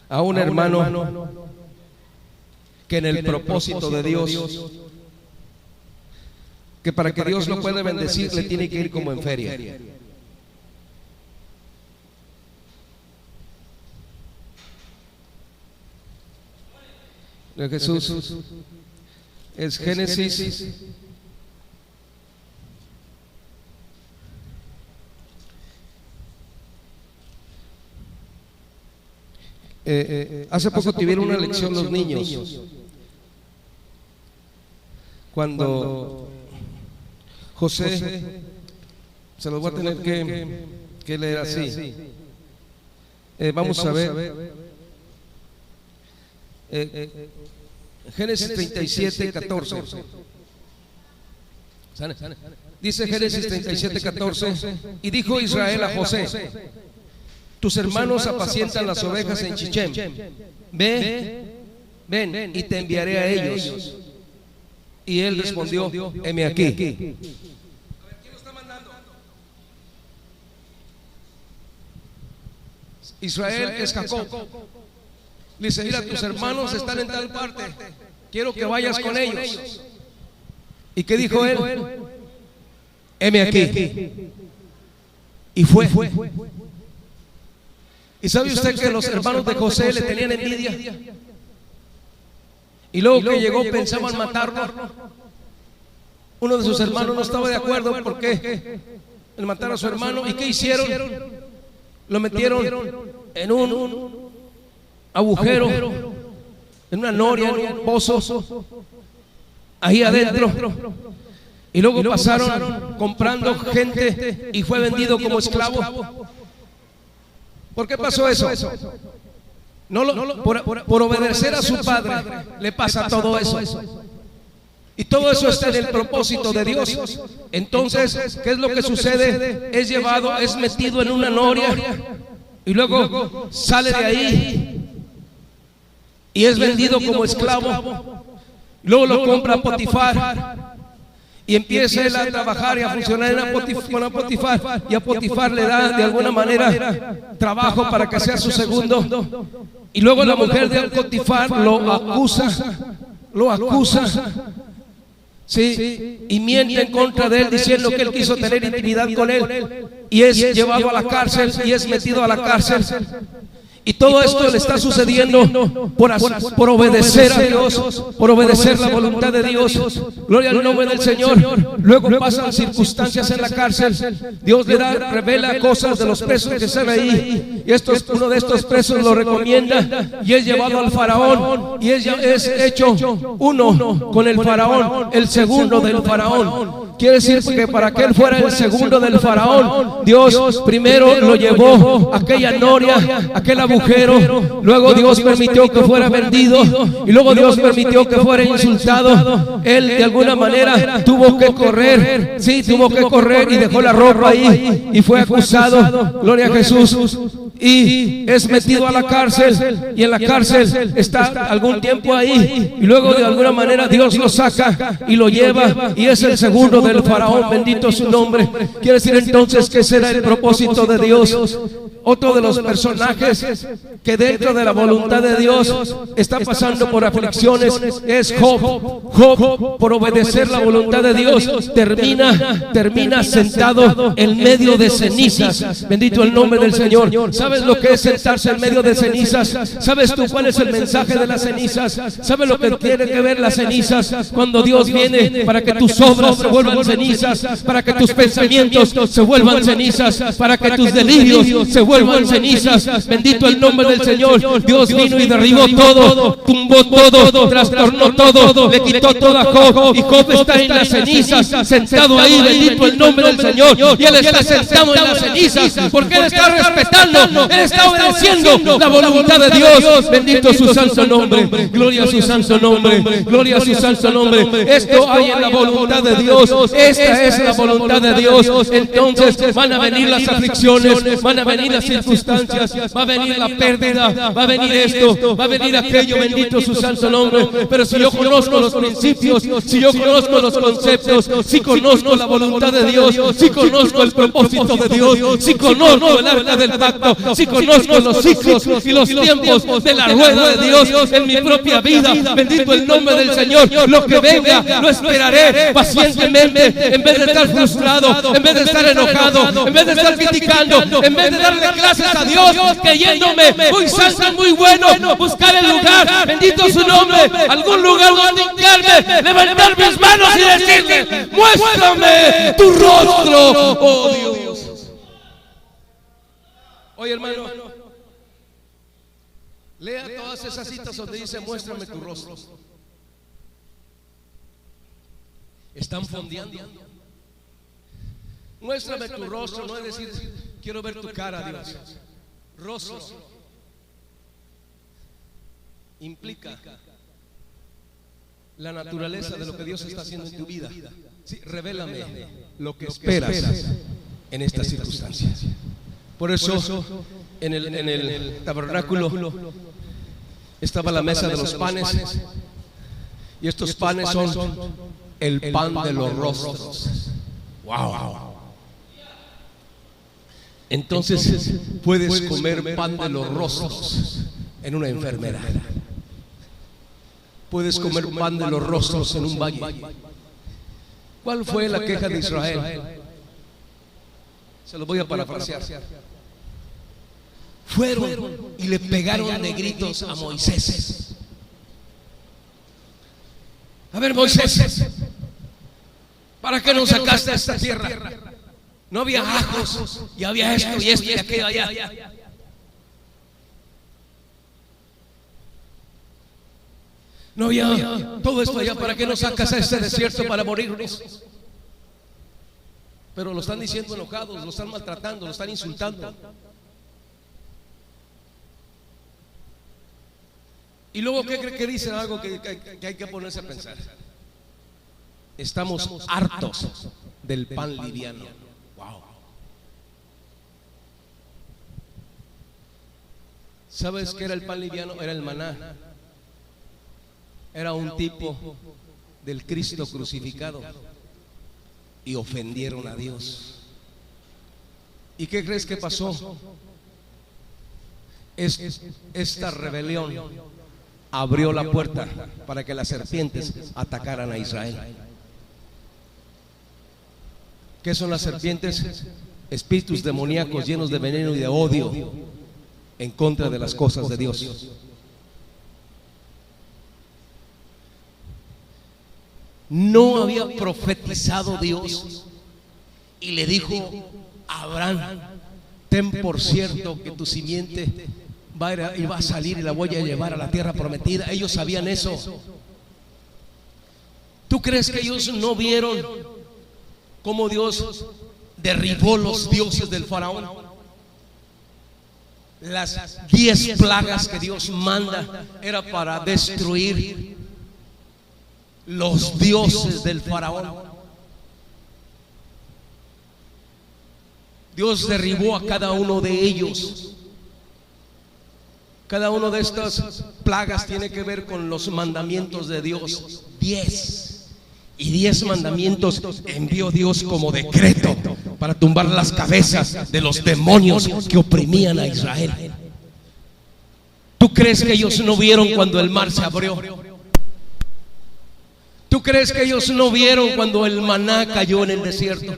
S1: a un hermano que en el propósito de Dios, que para que Dios lo pueda bendecir le tiene que ir como en feria. De Jesús es Génesis hace poco tuvieron una lección los niños cuando José, se los voy a tener que leer así. Vamos a ver Génesis 37, 14. Dice Génesis 37, 14: y dijo Israel a José: tus hermanos apacientan las ovejas en Sichem. Ven y te enviaré a ellos. Y él respondió: heme aquí. ¿Quién lo está mandando? Israel es Jacob. Dice: mira, tus hermanos están en tal parte, quiero que vayas con ellos. ¿Y qué dijo él? Heme aquí. Y fue. ¿Y sabe usted que los hermanos de José le tenían envidia? Y luego que llegó pensaban matarlo. Uno de sus hermanos no estaba de acuerdo porque él matara a su hermano. ¿Y qué hicieron? Lo metieron en un agujero, en una noria, en un pozo, ahí adentro. Y luego pasaron comprando gente y fue vendido como esclavo. ¿Por qué pasó eso? Por obedecer a su padre le pasa todo eso. Y todo eso está en el propósito de Dios. Entonces, ¿qué es lo que sucede? Es llevado, es metido en una noria y luego sale de ahí y es vendido como esclavo. Luego lo compra Potifar. Y empieza él a trabajar y a funcionar con Potifar. Y a Potifar le da de alguna manera trabajo para que sea su segundo. Y luego la mujer de Potifar lo acusa. Sí, y miente en contra de él diciendo que él quiso tener intimidad con él. Y es llevado a la cárcel y es metido a la cárcel. Y todo esto le está sucediendo por obedecer a Dios, por obedecer la voluntad de Dios. Gloria al nombre del Señor. Luego pasan circunstancias en la cárcel. Dios le revela cosas de los presos que están ahí. Y uno de estos presos lo recomienda y es llevado al faraón. Y es hecho uno con el faraón, el segundo del faraón. Quiere decir que para que él fuera el segundo del faraón, Dios primero lo llevó a aquella noria, aquel agujero. Luego Dios permitió que fuera vendido. Y luego Dios permitió que fuera insultado. Él de alguna manera tuvo que correr. Sí, tuvo que correr y dejó la ropa ahí. Y fue acusado. Gloria a Jesús. Y es metido a la cárcel. Y en la cárcel está algún tiempo ahí. Y luego de alguna manera Dios lo saca y lo lleva. Y es el segundo del faraón, bendito su nombre. Quiere decir entonces que será el propósito de Dios. Otro de los personajes que dentro de la voluntad de Dios está pasando por aflicciones es Job. Job, por obedecer la voluntad de Dios, termina sentado en medio de cenizas. Bendito el nombre del Señor. ¿Sabes lo que es sentarse en medio de cenizas? ¿Sabes tú cuál es el mensaje de las cenizas? ¿Sabes lo que tiene que ver las cenizas? Cuando Dios viene para que tus obras se vuelvan cenizas, para que tus pensamientos se vuelvan cenizas, para que tus delirios se vuelvan cenizas. Bendito el nombre del Señor. Dios vino y derribó todo, tumbó todo, trastornó todo, le quitó todo a Job. Y Job está en las cenizas, sentado ahí. Bendito el nombre del Señor. Y él está sentado en las cenizas porque él está respetando, él está obedeciendo la voluntad de Dios. Bendito su santo nombre. Gloria a su santo nombre. Gloria a su santo nombre. Esto hay en la voluntad de Dios. Esta es la voluntad de Dios. Entonces van a venir las aflicciones, van a venir las circunstancias, va a venir la pérdida, va a venir esto, va a venir aquello. Bendito su santo nombre. Pero si yo conozco los principios, si yo conozco los conceptos, si conozco la voluntad de Dios, si conozco el propósito de Dios, si conozco el arca del pacto, si conozco los ciclos y los tiempos de la rueda de Dios en mi propia vida, bendito el nombre del Señor. Lo que venga lo esperaré pacientemente, en vez de estar frustrado, en vez de estar enojado, en vez de estar criticando, en vez de darle clases a Dios, creyéndome muy santo, muy bueno, buscar el lugar, bendito su nombre, algún lugar donde hincarme, levantar mis manos y decirle: muéstrame tu rostro, oh Dios. Oye, hermano, lea todas esas citas donde dice: muéstrame tu rostro. Están fondeando. Muéstrame tu rostro, no es decir quiero ver tu cara, Dios. Rostro implica la naturaleza de lo que Dios está haciendo en tu vida. Sí, revélame lo que esperas en estas circunstancias. Por eso en el tabernáculo estaba la mesa de los panes, y estos panes son el pan de los rostros. Wow. Entonces puedes comer pan de los rostros en una enfermedad. Puedes comer pan de los rostros en un valle. ¿Cuál fue la queja de Israel? Se lo voy a parafrasear. Fueron y le pegaron de gritos a Moisés. A ver, Moisés, ¿para qué nos sacaste de esta tierra? No había ajos y había esto y esto y aquello allá. No había todo esto allá. ¿Para qué nos sacas a este desierto para morirnos? Pero lo están diciendo enojados, lo están maltratando, lo están insultando. Y luego, ¿qué cree que dicen? Algo que hay que ponerse a pensar. Estamos hartos del pan liviano. Wow. ¿Sabes qué era el pan liviano? Era el maná. Era un tipo del Cristo crucificado y ofendieron a Dios. ¿Y qué crees que pasó? Esta rebelión abrió la puerta para que las serpientes atacaran a Israel. ¿Qué son las serpientes? Espíritus demoníacos llenos de veneno y de odio en contra de las cosas de Dios. No había profetizado Dios y le dijo a Abraham: ten por cierto que tu simiente va a salir y la voy a llevar a la tierra prometida. Ellos sabían eso. ¿Tú crees que ellos no vieron cómo Dios derribó los dioses del faraón? Las 10 plagas que Dios manda era para destruir los dioses del faraón. Dios derribó a cada uno de ellos. Cada una de estas plagas tiene que ver con los mandamientos de Dios. 10. Y 10 mandamientos envió Dios como decreto para tumbar las cabezas de los demonios que oprimían a Israel. ¿Tú crees que ellos no vieron cuando el mar se abrió? ¿Tú crees que ellos no vieron cuando el maná cayó en el desierto?